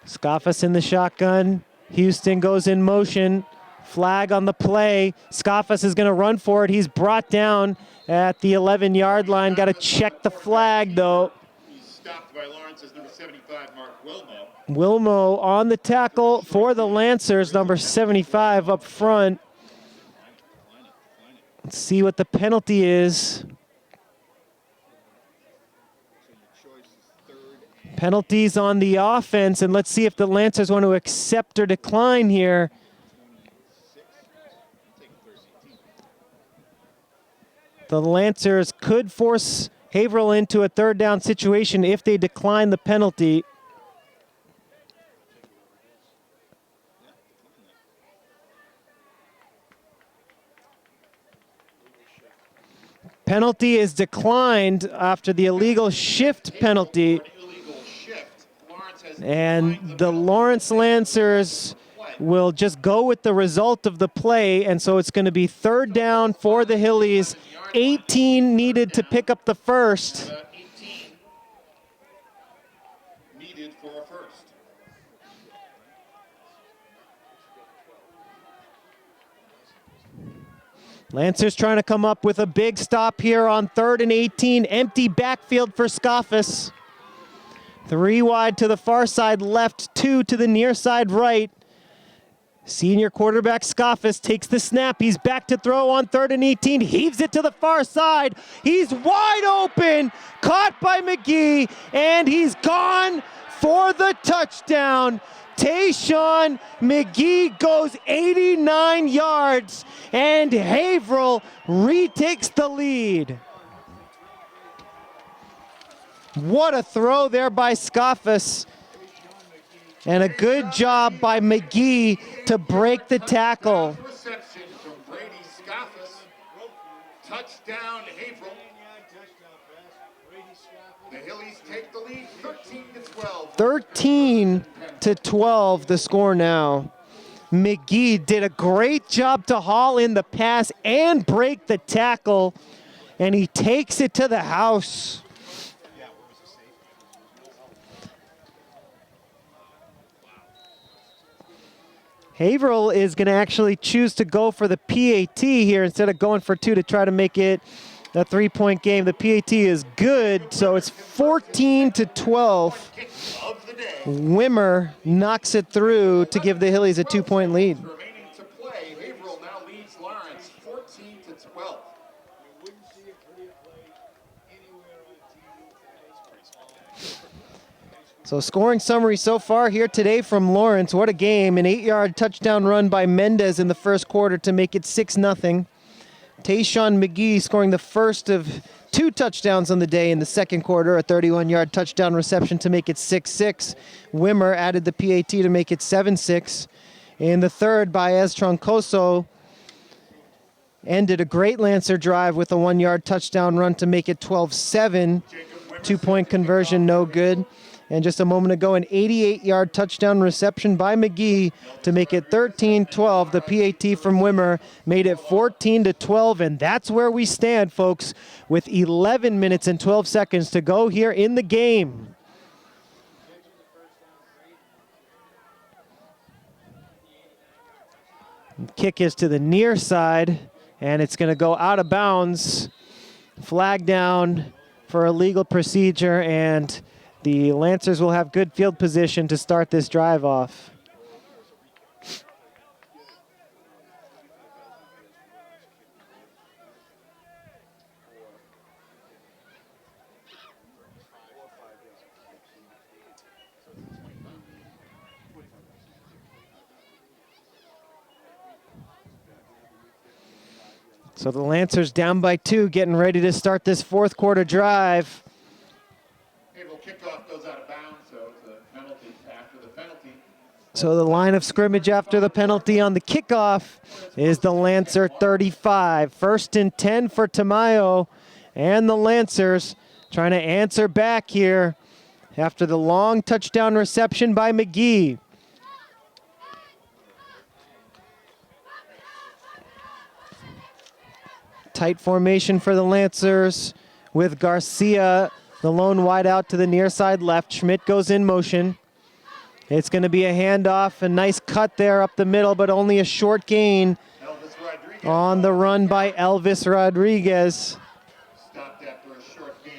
Scoffus in the shotgun. Houston goes in motion. Flag on the play. Scoffus is going to run for it. He's brought down at the 11-yard line. Got to check the flag, though. He's stopped by Lawrence's number 75, Mark Wilmo. Wilmo on the tackle for the Lancers, number 75 up front. Let's see what the penalty is. Penalties on the offense, and let's see if the Lancers want to accept or decline here. The Lancers could force Haverhill into a 3rd down situation if they decline the penalty. Penalty is declined after the illegal shift penalty. And the Lawrence Lancers will just go with the result of the play, and so it's going to be 3rd down for the Hillies. 18 needed to pick up the first. 18 needed for a first. Lancers trying to come up with a big stop here on 3rd and 18. Empty backfield for Scoffus. 3 wide to the far side left, 2 to the near side right. Senior quarterback Scoffus takes the snap. He's back to throw on 3rd and 18. Heaves it to the far side. He's wide open. Caught by McGee. And he's gone for the touchdown. Tayshawn McGee goes 89 yards. And Haverhill retakes the lead. What a throw there by Scoffus. And a good job by McGee to break the tackle. Reception from Brady Scoffus. Touchdown Haverhill. The Hillies take the lead 13-12. 13-12 the score now. McGee did a great job to haul in the pass and break the tackle. And he takes it to the house. Haverhill is going to actually choose to go for the PAT here instead of going for 2 to try to make it a 3-point game. The PAT is good, so it's 14-12. Wimmer knocks it through to give the Hillies a 2-point lead. Remaining to play, Haverhill now leads Lawrence 14-12. So scoring summary so far here today from Lawrence. What a game. An 8-yard touchdown run by Mendez in the first quarter to make it 6-0. Tayshawn McGee scoring the first of 2 touchdowns on the day in the second quarter, a 31-yard touchdown reception to make it 6-6. Wimmer added the PAT to make it 7-6. In the third, Baez Troncoso ended a great Lancer drive with a 1-yard touchdown run to make it 12-7. 2-point conversion, no good. And just a moment ago, an 88-yard touchdown reception by McGee to make it 13-12. The PAT from Wimmer made it 14-12, and that's where we stand, folks, with 11 minutes and 12 seconds to go here in the game. Kick is to the near side, and it's going to go out of bounds. Flag down for illegal procedure, and the Lancers will have good field position to start this drive off. So the Lancers down by 2, getting ready to start this fourth quarter drive. Haverhill kickoff goes out of bounds, so it's a penalty after the penalty. So the line of scrimmage after the penalty on the kickoff is the Lancer 35. 1st and 10 for Tamayo, and the Lancers trying to answer back here after the long touchdown reception by McGee. Tight formation for the Lancers with Garcia, the lone wide out to the near side left. Schmidt goes in motion. It's going to be a handoff, a nice cut there up the middle, but only a short gain on the run by Elvis Rodriguez. Stopped after a short game.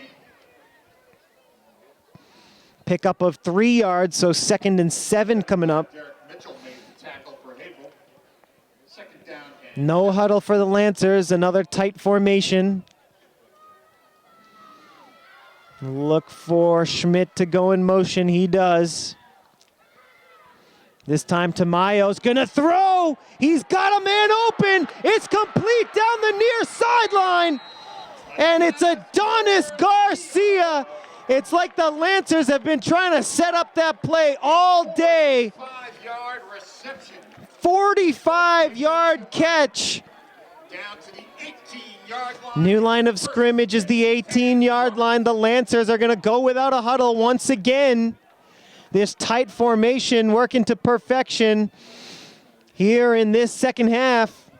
Pickup of 3 yards, so 2nd and 7 coming up. Mitchell made the tackle for Haverhill. 2nd down and No huddle for the Lancers, another tight formation. Look for Schmidt to go in motion, he does. This time Tamayo's gonna throw. He's got a man open. It's complete down the near sideline. And it's Adonis Garcia. It's like the Lancers have been trying to set up that play all day. 5-yard reception. 45-yard catch. Down to the 18-yard line. New line of scrimmage is the 18-yard line. The Lancers are gonna go without a huddle once again. This tight formation working to perfection here in this second half.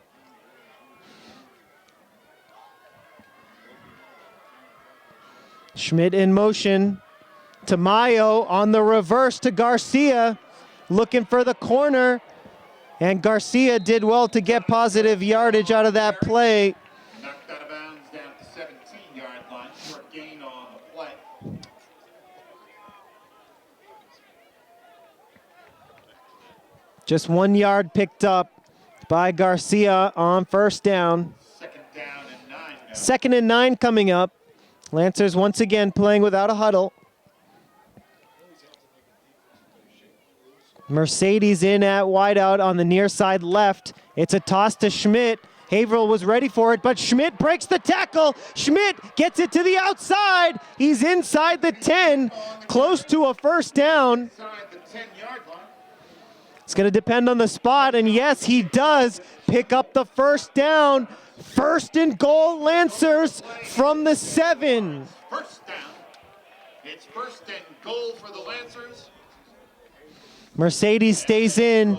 Schmidt in motion. Tamayo on the reverse to Garcia, looking for the corner. And Garcia did well to get positive yardage out of that play. Knocked out of bounds down to 17-yard line. Short gain on the play. Just 1 yard picked up by Garcia on 1st down. 2nd down and 9 now. 2nd and 9 coming up. Lancers once again playing without a huddle. Mercedes in at wideout on the near side left. It's a toss to Schmidt. Haverhill was ready for it, but Schmidt breaks the tackle. Schmidt gets it to the outside. He's inside the 10, close to a 1st down. Inside the 10-yard line. It's going to depend on the spot, and yes, he does pick up the 1st down. 1st and goal, Lancers from the 7. 1st down. It's 1st and goal for the Lancers. Mercedes stays in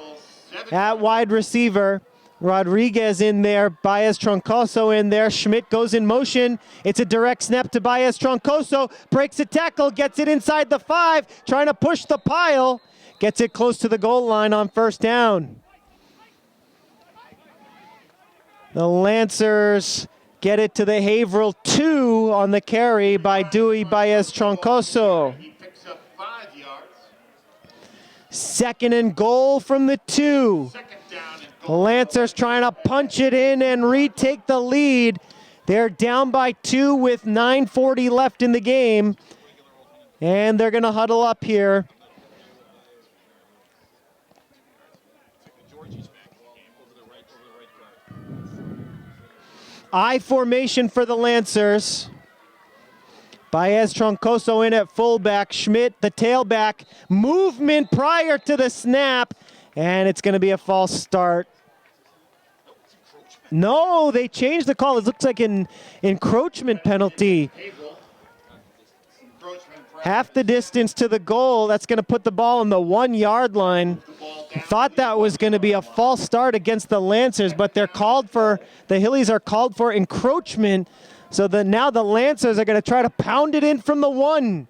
at wide receiver. Rodriguez in there, Baez Troncoso in there. Schmidt goes in motion. It's a direct snap to Baez Troncoso. Breaks a tackle, gets it inside the 5, trying to push the pile. Gets it close to the goal line on 1st down. The Lancers get it to the Haverhill 2 on the carry by Dewey Baez Troncoso. He picks up 5 yards. 2nd and goal from the 2. 2nd down and The goal. Lancers trying to punch it in and retake the lead. They're down by 2 with 9:40 left in the game. And they're going to huddle up here. I formation for the Lancers. Baez Troncoso in at fullback. Schmidt, the tailback. Movement prior to the snap. And it's going to be a false start. No, they changed the call. It looks like an encroachment penalty. Half the distance to the goal. That's going to put the ball on the 1-yard line. Thought that was going to be a false start against the Lancers, but they're called for, the Hillies are called for encroachment. So now the Lancers are going to try to pound it in from the 1.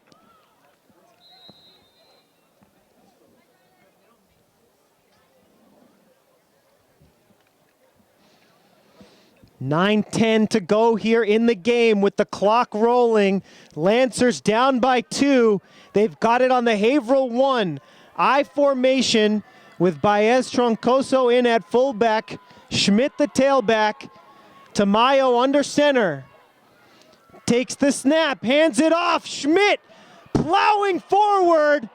(9:10) to go here in the game with the clock rolling. Lancers down by 2. They've got it on the Haverhill 1. I formation with Baez Troncoso in at fullback. Schmidt the tailback. Tamayo under center. Takes the snap, hands it off. Schmidt plowing forward.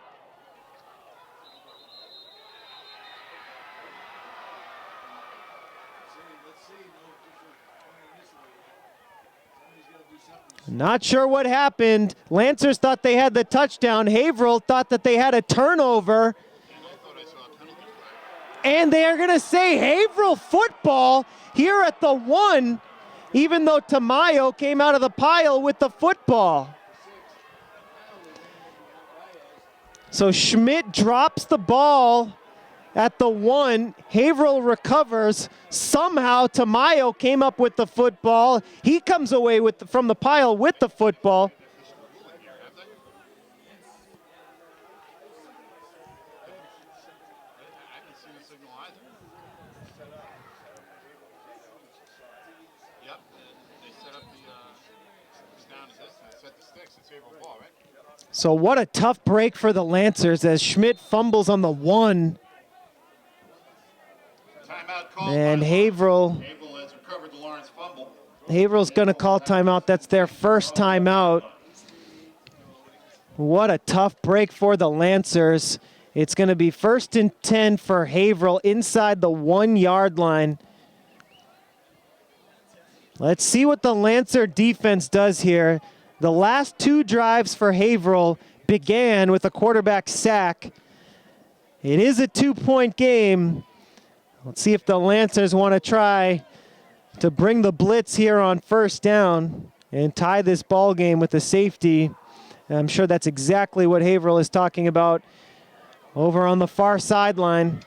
Not sure what happened. Lancers thought they had the touchdown. Haverhill thought that they had a turnover. And they are going to say Haverhill football here at the 1, even though Tamayo came out of the pile with the football. So Schmidt drops the ball at the 1. Haverhill recovers. Somehow Tamayo came up with the football. He comes away from the pile with the football. So what a tough break for the Lancers as Schmidt fumbles on the 1. And Haverhill. Haverhill's going to call timeout. That's their first timeout. What a tough break for the Lancers. It's going to be 1st and 10 for Haverhill inside the 1-yard line. Let's see what the Lancer defense does here. The last 2 drives for Haverhill began with a quarterback sack. It is a 2-point game. Let's see if the Lancers want to try to bring the blitz here on 1st down and tie this ball game with a safety. And I'm sure that's exactly what Haverhill is talking about over on the far sideline.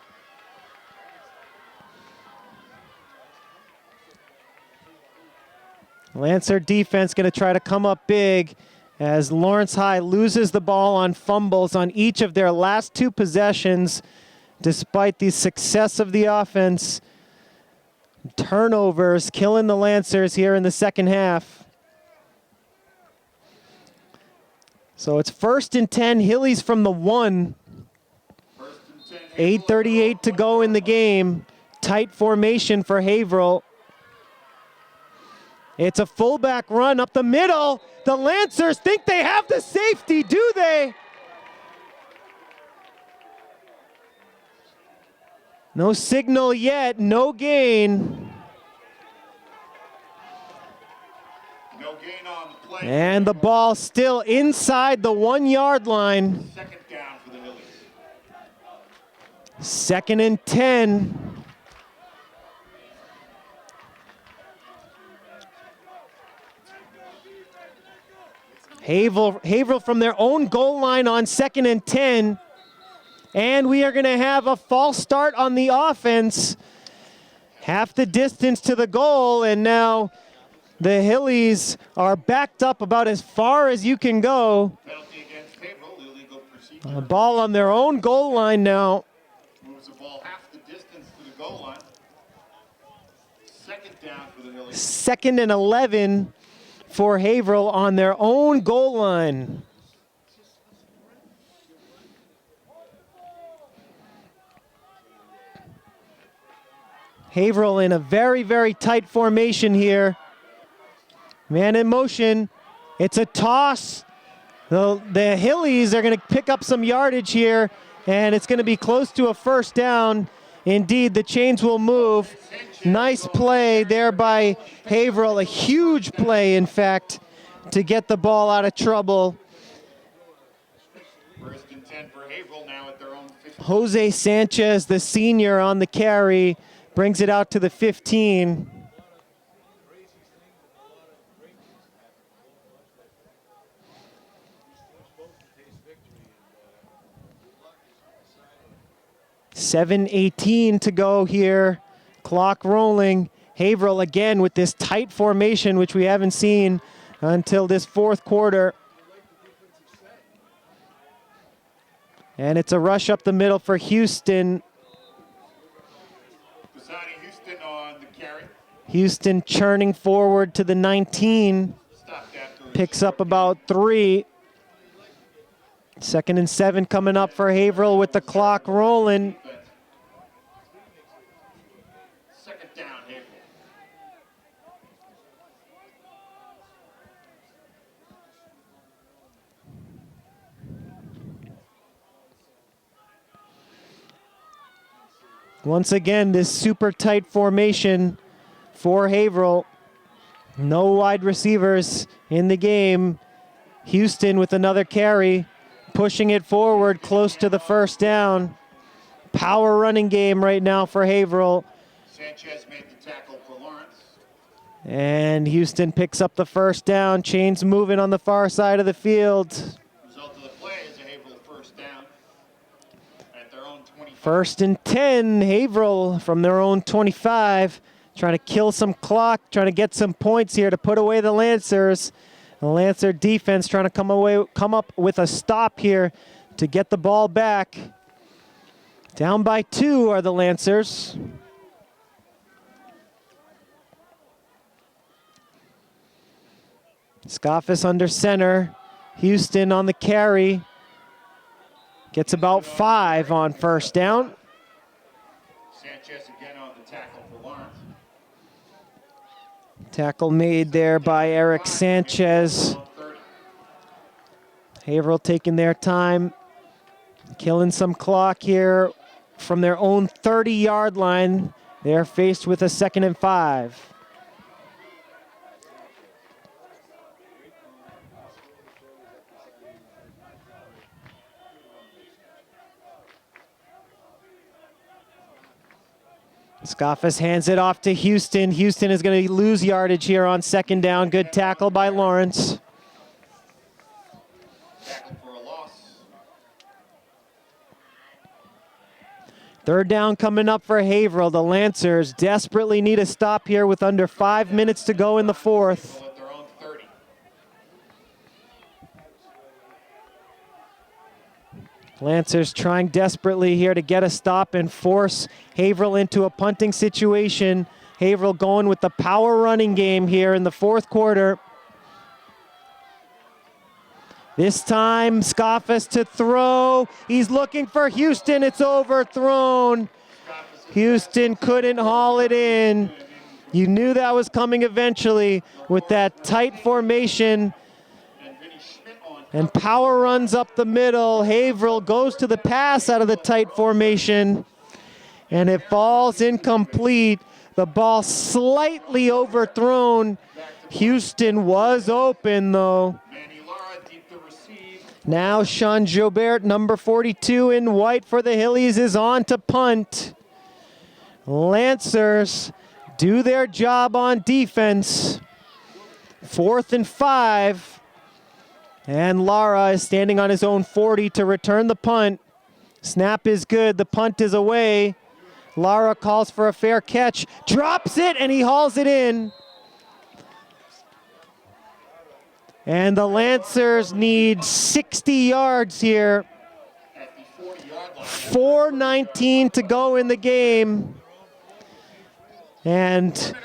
Lancer defense going to try to come up big as Lawrence High loses the ball on fumbles on each of their last 2 possessions, despite the success of the offense. Turnovers killing the Lancers here in the second half. So it's 1st and 10, Hillies from the 1. 8:38 to go in the game. Tight formation for Haverhill. It's a fullback run up the middle. The Lancers think they have the safety, do they? No signal yet, no gain. No gain on the play. And the ball still inside the 1-yard line. 2nd down for the Hillies. 2nd and 10. Haverhill from their own goal line on 2nd and 10. And we are going to have a false start on the offense. Half the distance to the goal, and now the Hillies are backed up about as far as you can go. Penalty against Haverhill, illegal procedure. A ball on their own goal line now. Moves the ball half the distance to the goal line. 2nd down for the Hillies. 2nd and 11 for Haverhill on their own goal line. Haverhill in a very, very tight formation here. Man in motion. It's a toss. The Hillies are going to pick up some yardage here, and it's going to be close to a 1st down. Indeed, the chains will move. Nice play there by Haverhill. A huge play, in fact, to get the ball out of trouble. 1st and 10 for Haverhill now at their own 15. Jose Sanchez, the senior on the carry, brings it out to the 15. $7:18 to go here. Clock rolling. Haverhill again with this tight formation, which we haven't seen until this 4th quarter. And it's a rush up the middle for Houston. Houston on the carry. Houston churning forward to the 19. Picks up about 3. 2nd and 7 coming up for Haverhill with the clock rolling. 2nd down, Haverhill. Once again, this super tight formation for Haverhill. No wide receivers in the game. Houston with another carry, pushing it forward close to the first down. Power running game right now for Haverhill. Sanchez made the tackle for Lawrence. And Houston picks up the first down. Chains moving on the far side of the field. Result of the play is a Haverhill first down at their own 25. First and 10, Haverhill from their own 25. Trying to kill some clock, trying to get some points here to put away the Lancers. The Lancer defense trying to come up with a stop here to get the ball back. Down by 2 are the Lancers. Scoffus under center. Houston on the carry. Gets about 5 on first down. Sanchez again on the tackle for Lawrence. Tackle made there by Eric Sanchez. Haverhill taking their time, killing some clock here from their own 30-yard line. They're faced with a 2nd and 5. Scoffus hands it off to Houston. Houston is going to lose yardage here on 2nd down. Good tackle by Lawrence. Tackle for a loss. 3rd down coming up for Haverhill. The Lancers desperately need a stop here with under 5 minutes to go in the 4th. At their own 30. Lancers trying desperately here to get a stop and force Haverhill into a punting situation. Haverhill going with the power running game here in the 4th quarter. This time, Scoffus to throw. He's looking for Houston. It's overthrown. Houston couldn't haul it in. You knew that was coming eventually with that tight formation. And power runs up the middle. Haverhill goes to the pass out of the tight formation. And it falls incomplete. The ball slightly overthrown. Houston was open though. Now Sean Jobert, number 42 in white for the Hillies, is on to punt. Lancers do their job on defense. 4th and 5. And Lara is standing on his own 40 to return the punt. Snap is good, the punt is away. Lara calls for a fair catch, drops it, and he hauls it in. And the Lancers need 60 yards here. 4:19 to go in the game. And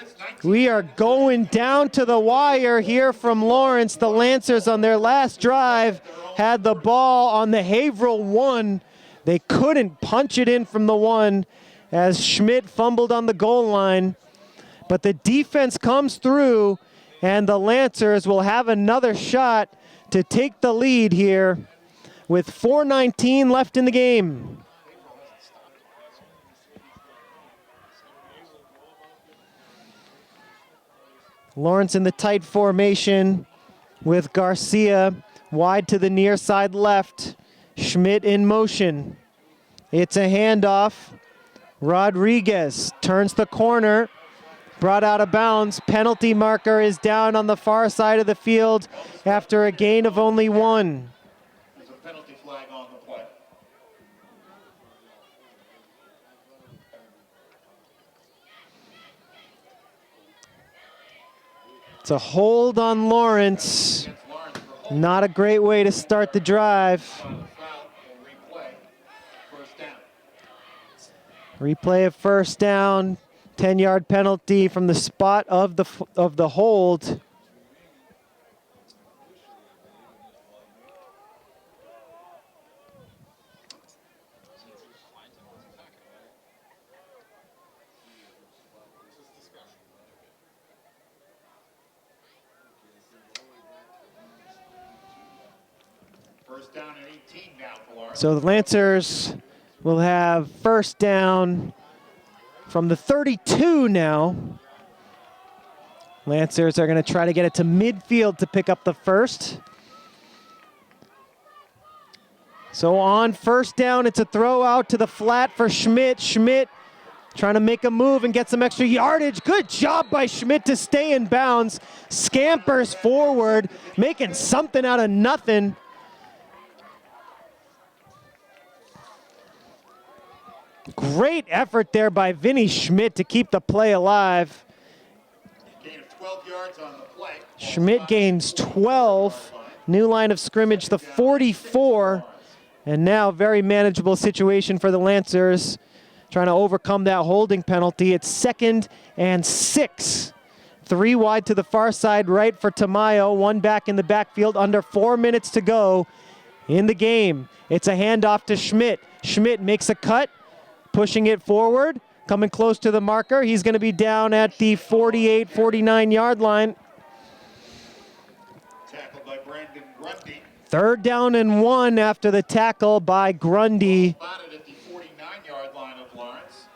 we are going down to the wire here from Lawrence. The Lancers on their last drive had the ball on the Haverhill 1. They couldn't punch it in from the 1 as Schmidt fumbled on the goal line. But the defense comes through, and the Lancers will have another shot to take the lead here with 4:19 left in the game. Lawrence in the tight formation with Garcia wide to the near side left. Schmidt in motion. It's a handoff. Rodriguez turns the corner. Brought out of bounds. Penalty marker is down on the far side of the field after a gain of only 1. There's a penalty flag on the play. It's a hold on Lawrence. Not a great way to start the drive. Replay of first down. 10-yard penalty from the spot of the hold. First down and 18 now for Lawrence. So the Lancers will have first down from the 32 now. Lancers are going to try to get it to midfield to pick up the first. So on first down, it's a throw out to the flat for Schmidt. Schmidt trying to make a move and get some extra yardage. Good job by Schmidt to stay in bounds. Scampers forward, making something out of nothing. Great effort there by Vinny Schmidt to keep the play alive. Gain of 12 yards on the play. Schmidt gains 12. New line of scrimmage, the 44. And now very manageable situation for the Lancers. Trying to overcome that holding penalty. It's 2nd and 6. 3 wide to the far side right for Tamayo. 1 back in the backfield. Under 4 minutes to go in the game. It's a handoff to Schmidt. Schmidt makes a cut. Pushing it forward, coming close to the marker. He's going to be down at the 48, 49-yard line. Tackled by Brandon Grundy. 3rd down and 1 after the tackle by Grundy. Spotted at the 49-yard line of Lawrence.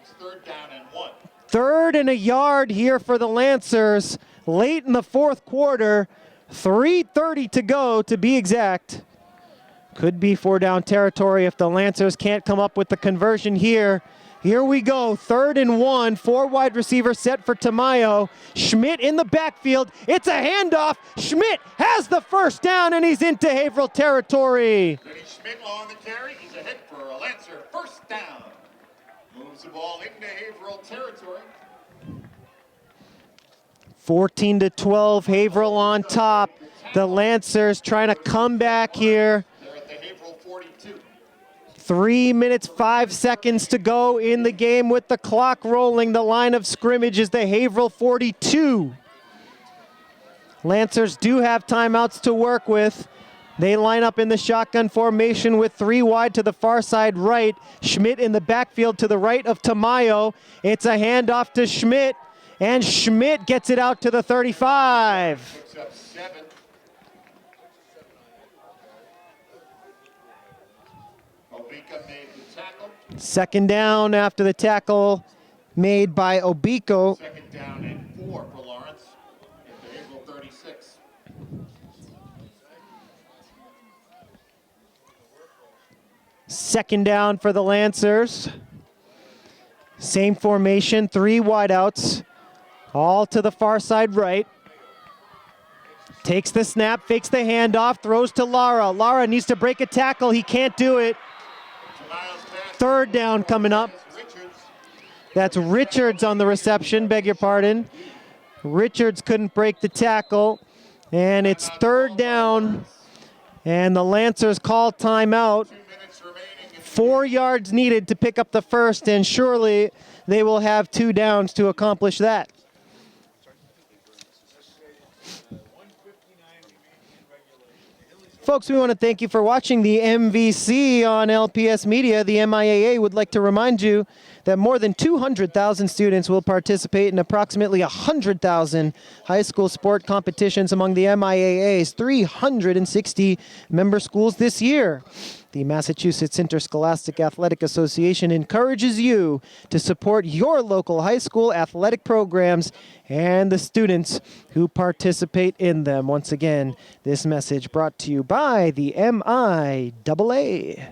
It's 3rd down and 1. 3rd and a yard here for the Lancers. Late in the 4th quarter. 3:30 to go to be exact. Could be 4-down territory if the Lancers can't come up with the conversion here. Here we go, 3rd and 1, 4 wide receiver set for Tamayo. Schmidt in the backfield, it's a handoff. Schmidt has the first down and he's into Haverhill territory. Denise Schmidt on the carry, he's ahead for a Lancer first down. Moves the ball into Haverhill territory. 14-12, Haverhill on top. The Lancers trying to come back here. 3 minutes, 5 seconds to go in the game with the clock rolling. The line of scrimmage is the Haverhill 42. Lancers do have timeouts to work with. They line up in the shotgun formation with 3 wide to the far side right. Schmidt in the backfield to the right of Tamayo. It's a handoff to Schmidt, and Schmidt gets it out to the 35. Picks up 7. Made the tackle. 2nd down after the tackle made by Obiko. 2nd down and 4 for Lawrence at the Haverhill 36. Second down for the Lancers. Same formation, 3 wideouts, all to the far side right. Takes the snap, fakes the handoff, throws to Lara. Lara needs to break a tackle, he can't do it. 3rd down coming up. That's Richards on the reception, beg your pardon. Richards couldn't break the tackle, and it's 3rd down, and the Lancers call timeout. 4 yards needed to pick up the first, and surely they will have 2 downs to accomplish that. Folks, we want to thank you for watching the MVC on LPS Media. The MIAA would like to remind you that more than 200,000 students will participate in approximately 100,000 high school sport competitions among the MIAA's 360 member schools this year. The Massachusetts Interscholastic Athletic Association encourages you to support your local high school athletic programs and the students who participate in them. Once again, this message brought to you by the MIAA.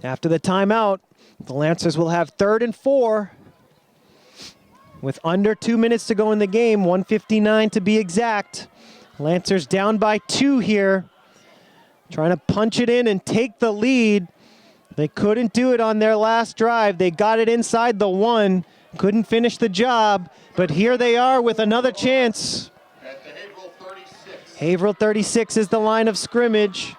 After the timeout, the Lancers will have 3rd and 4 with under 2 minutes to go in the game, 1:59 to be exact. Lancers down by 2 here, trying to punch it in and take the lead. They couldn't do it on their last drive. They got it inside the 1, couldn't finish the job, but here they are with another chance. At the Haverhill 36. Haverhill 36 is the line of scrimmage.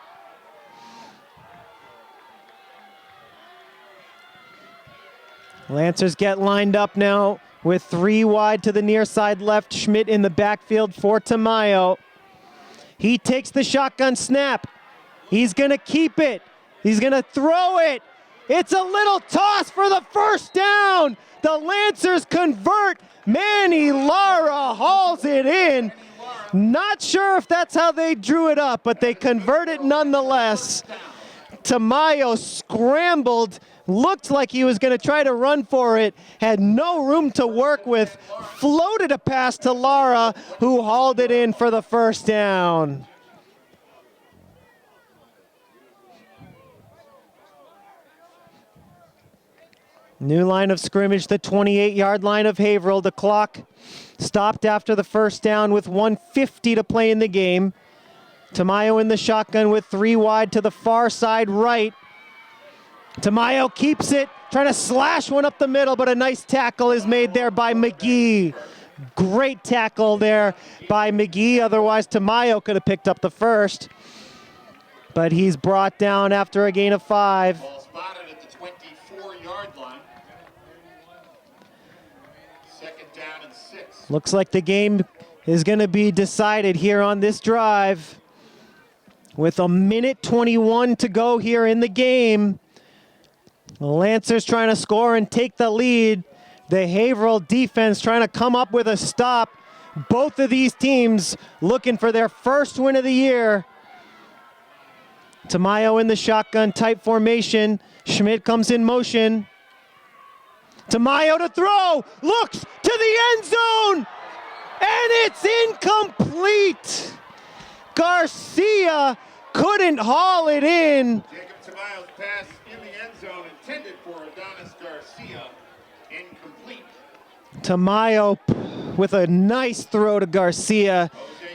Lancers get lined up now with 3 wide to the near side left. Schmidt in the backfield for Tamayo. He takes the shotgun snap. He's going to keep it. He's going to throw it. It's a little toss for the first down. The Lancers convert. Manny Lara hauls it in. Not sure if that's how they drew it up, but they convert it nonetheless. Tamayo scrambled, looked like he was going to try to run for it, had no room to work with, floated a pass to Lara, who hauled it in for the first down. New line of scrimmage, the 28-yard line of Haverhill. The clock stopped after the first down with 1:50 to play in the game. Tamayo in the shotgun with 3 wide to the far side right. Tamayo keeps it, trying to slash one up the middle, but a nice tackle is made there by McGee. Great tackle there by McGee. Otherwise, Tamayo could have picked up the first. But he's brought down after a gain of 5. Ball spotted at the 24-yard line. Second down and 6. Looks like the game is going to be decided here on this drive. With 1:21 to go here in the game. The Lancers trying to score and take the lead. The Haverhill defense trying to come up with a stop. Both of these teams looking for their first win of the year. Tamayo in the shotgun type formation. Schmidt comes in motion. Tamayo to throw, looks to the end zone, and it's incomplete. Garcia couldn't haul it in. Jacob Tamayo's pass in the end zone intended for Adonis Garcia, incomplete. Tamayo with a nice throw to Garcia.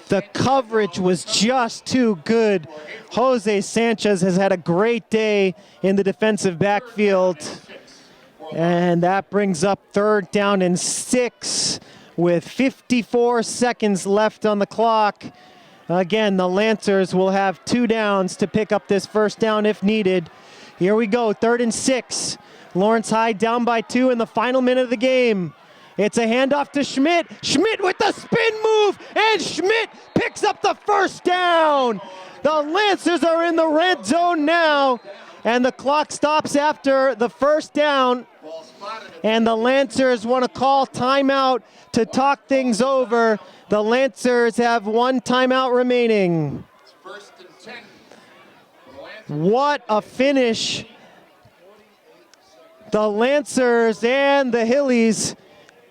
The coverage was just too good. Jose Sanchez has had a great day in the defensive backfield. And that brings up 3rd down and 6 with 54 seconds left on the clock. Again, the Lancers will have 2 downs to pick up this first down if needed. Here we go, 3rd and 6. Lawrence High down by 2 in the final minute of the game. It's a handoff to Schmidt. Schmidt with the spin move, and Schmidt picks up the first down. The Lancers are in the red zone now, and the clock stops after the first down. And the Lancers want to call timeout to talk things over. The Lancers have 1 timeout remaining. First and 10. What a finish. The Lancers and the Hillies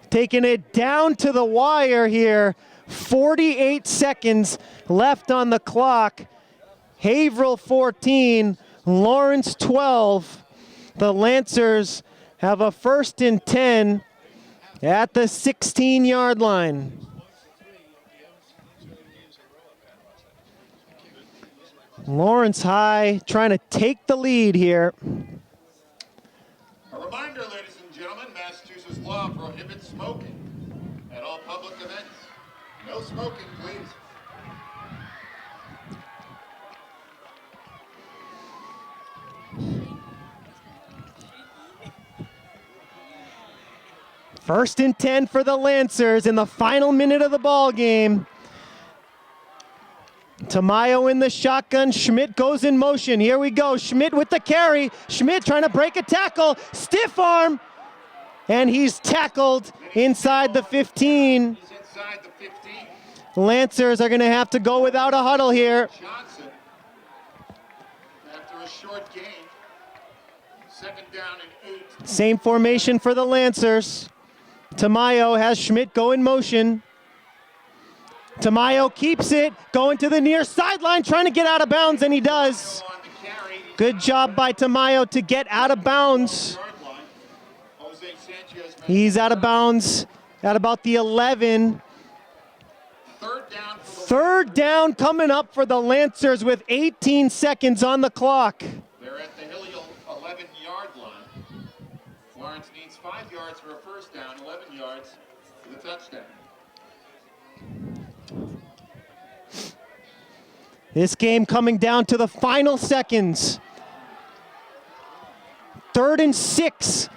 taking it down to the wire here. 48 seconds left on the clock. Haverhill 14, Lawrence 12. The Lancers have a 1st and 10 at the 16-yard line. Lawrence High trying to take the lead here. A reminder, ladies and gentlemen, Massachusetts law prohibits smoking at all public events. No smoking, please. First and 10 for the Lancers in the final minute of the ball game. Tamayo in the shotgun. Schmidt goes in motion. Here we go. Schmidt with the carry. Schmidt trying to break a tackle. Stiff arm. And he's tackled inside the 15. He's inside the 15. Lancers are going to have to go without a huddle here. Johnson, after a short gain, 2nd down and 8. Same formation for the Lancers. Tamayo has Schmidt go in motion. Tamayo keeps it, going to the near sideline, trying to get out of bounds, and he does. Good job by Tamayo to get out of bounds. He's out of bounds at about the 11. Third down coming up for the Lancers with 18 seconds on the clock. They're at the Haverhill 11-yard line. Lawrence needs 5 yards for a first down, 11 yards for the touchdown. This game coming down to the final seconds. 3rd and 6.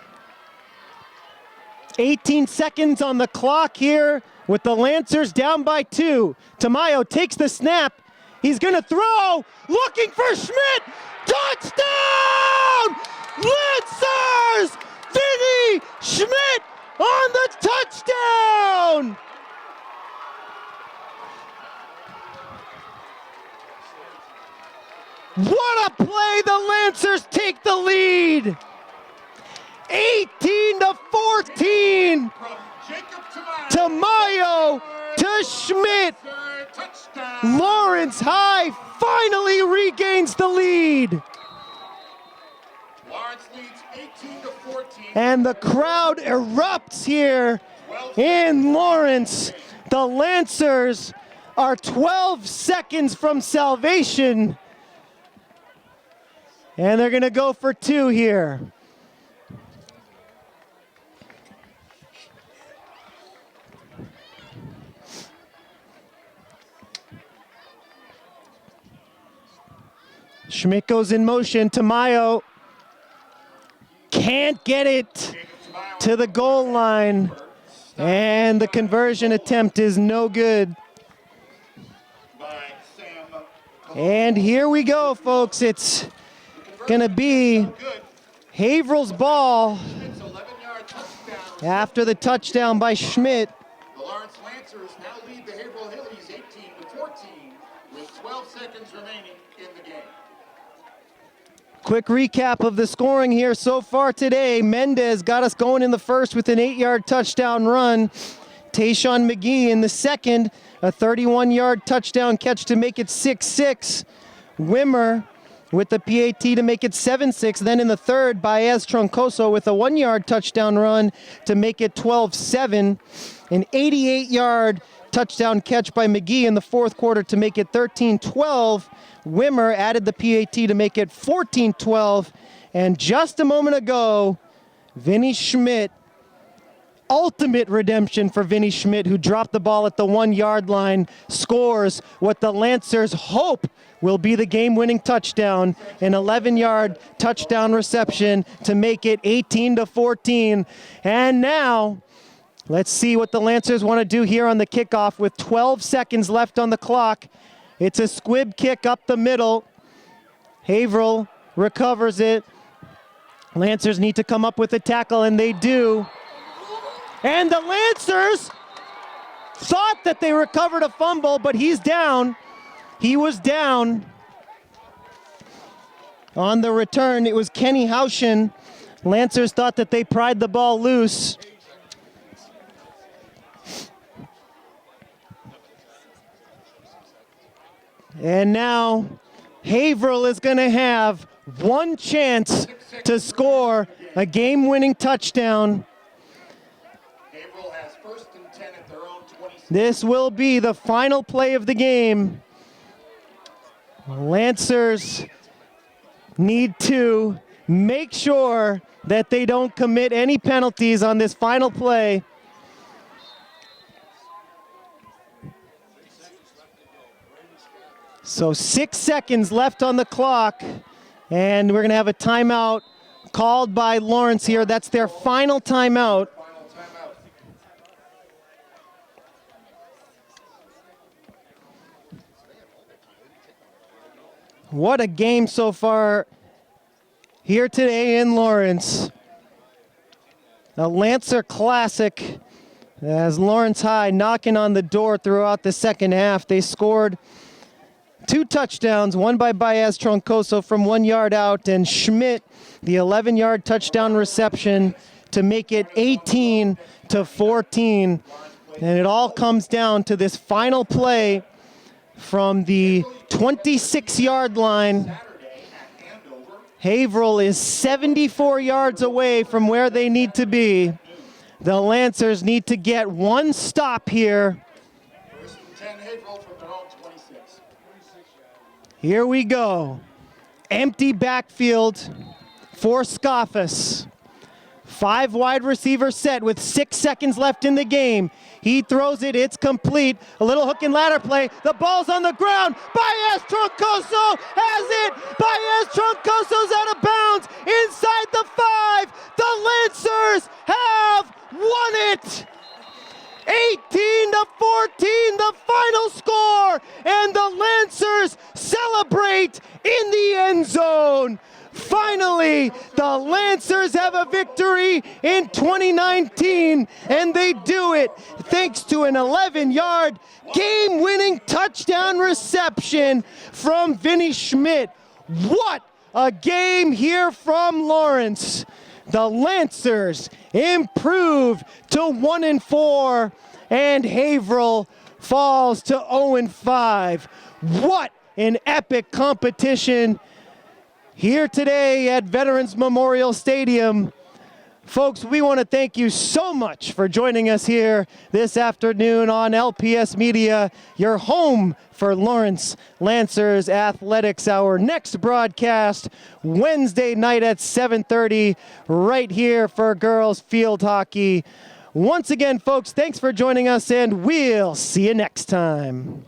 18 seconds on the clock here with the Lancers down by 2. Tamayo takes the snap. He's going to throw. Looking for Schmidt. Touchdown! Lancers! Vinny Schmidt on the touchdown! What a play! The Lancers take the lead. 18-14. Tamayo to Schmidt. Lawrence High finally regains the lead. And the crowd erupts here in Lawrence. The Lancers are 12 seconds from salvation. And they're going to go for two here. Schmidt goes in motion. Tamayo can't get it to the goal line. And the conversion attempt is no good. And here we go, folks. It's going to be Haverhill's ball after the touchdown by Schmidt. The Lawrence Lancers now lead the Haverhill Hillies 18-14 with 12 seconds remaining in the game. Quick recap of the scoring here so far today. Mendez got us going in the first with an 8-yard touchdown run. Tayshawn McGee in the second, a 31-yard touchdown catch to make it 6-6. Wimmer with the PAT to make it 7-6. Then in the third, Baez Troncoso with a 1-yard touchdown run to make it 12-7. An 88-yard touchdown catch by McGee in the fourth quarter to make it 13-12. Wimmer added the PAT to make it 14-12. And just a moment ago, Vinny Schmidt, ultimate redemption for Vinny Schmidt, who dropped the ball at the 1-yard line, scores what the Lancers hope will be the game-winning touchdown, an 11-yard touchdown reception to make it 18-14. And now, let's see what the Lancers want to do here on the kickoff with 12 seconds left on the clock. It's a squib kick up the middle. Haverhill recovers it. Lancers need to come up with a tackle, and they do. And the Lancers thought that they recovered a fumble, but he's down. He was down. On the return, it was Kenny Haushin. Lancers thought that they pried the ball loose. And now Haverhill is going to have one chance to score a game-winning touchdown. Haverhill has first and 10 at their own 26. This will be the final play of the game. Lancers need to make sure that they don't commit any penalties on this final play. So 6 seconds left on the clock, and we're going to have a timeout called by Lawrence here. That's their final timeout. What a game so far here today in Lawrence. A Lancer classic as Lawrence High knocking on the door throughout the second half. They scored 2 touchdowns, one by Baez Troncoso from 1 yard out, and Schmidt, the 11-yard touchdown reception to make it 18-14. And it all comes down to this final play from the 26-yard line. Haverhill is 74 yards away from where they need to be. The Lancers need to get one stop here. First and 10 Haverhill from their own 26. Here we go. Empty backfield for Scoffus. 5 wide receiver set with 6 seconds left in the game. He throws it, it's complete. A little hook and ladder play. The ball's on the ground. Baez Troncoso has it. Baez Troncoso's out of bounds inside the 5. The Lancers have won it. 18-14, the final score, and the Lancers celebrate in the end zone. Finally, the Lancers have a victory in 2019, and they do it thanks to an 11-yard game-winning touchdown reception from Vinny Schmidt. What a game here from Lawrence. The Lancers improve to 1-4, and Haverhill falls to 0-5. What an epic competition here today at Veterans Memorial Stadium. Folks, we want to thank you so much for joining us here this afternoon on LPS Media, your home for Lawrence Lancers Athletics. Our next broadcast Wednesday night at 7:30 right here for girls field hockey. Once again, folks, thanks for joining us, and we'll see you next time.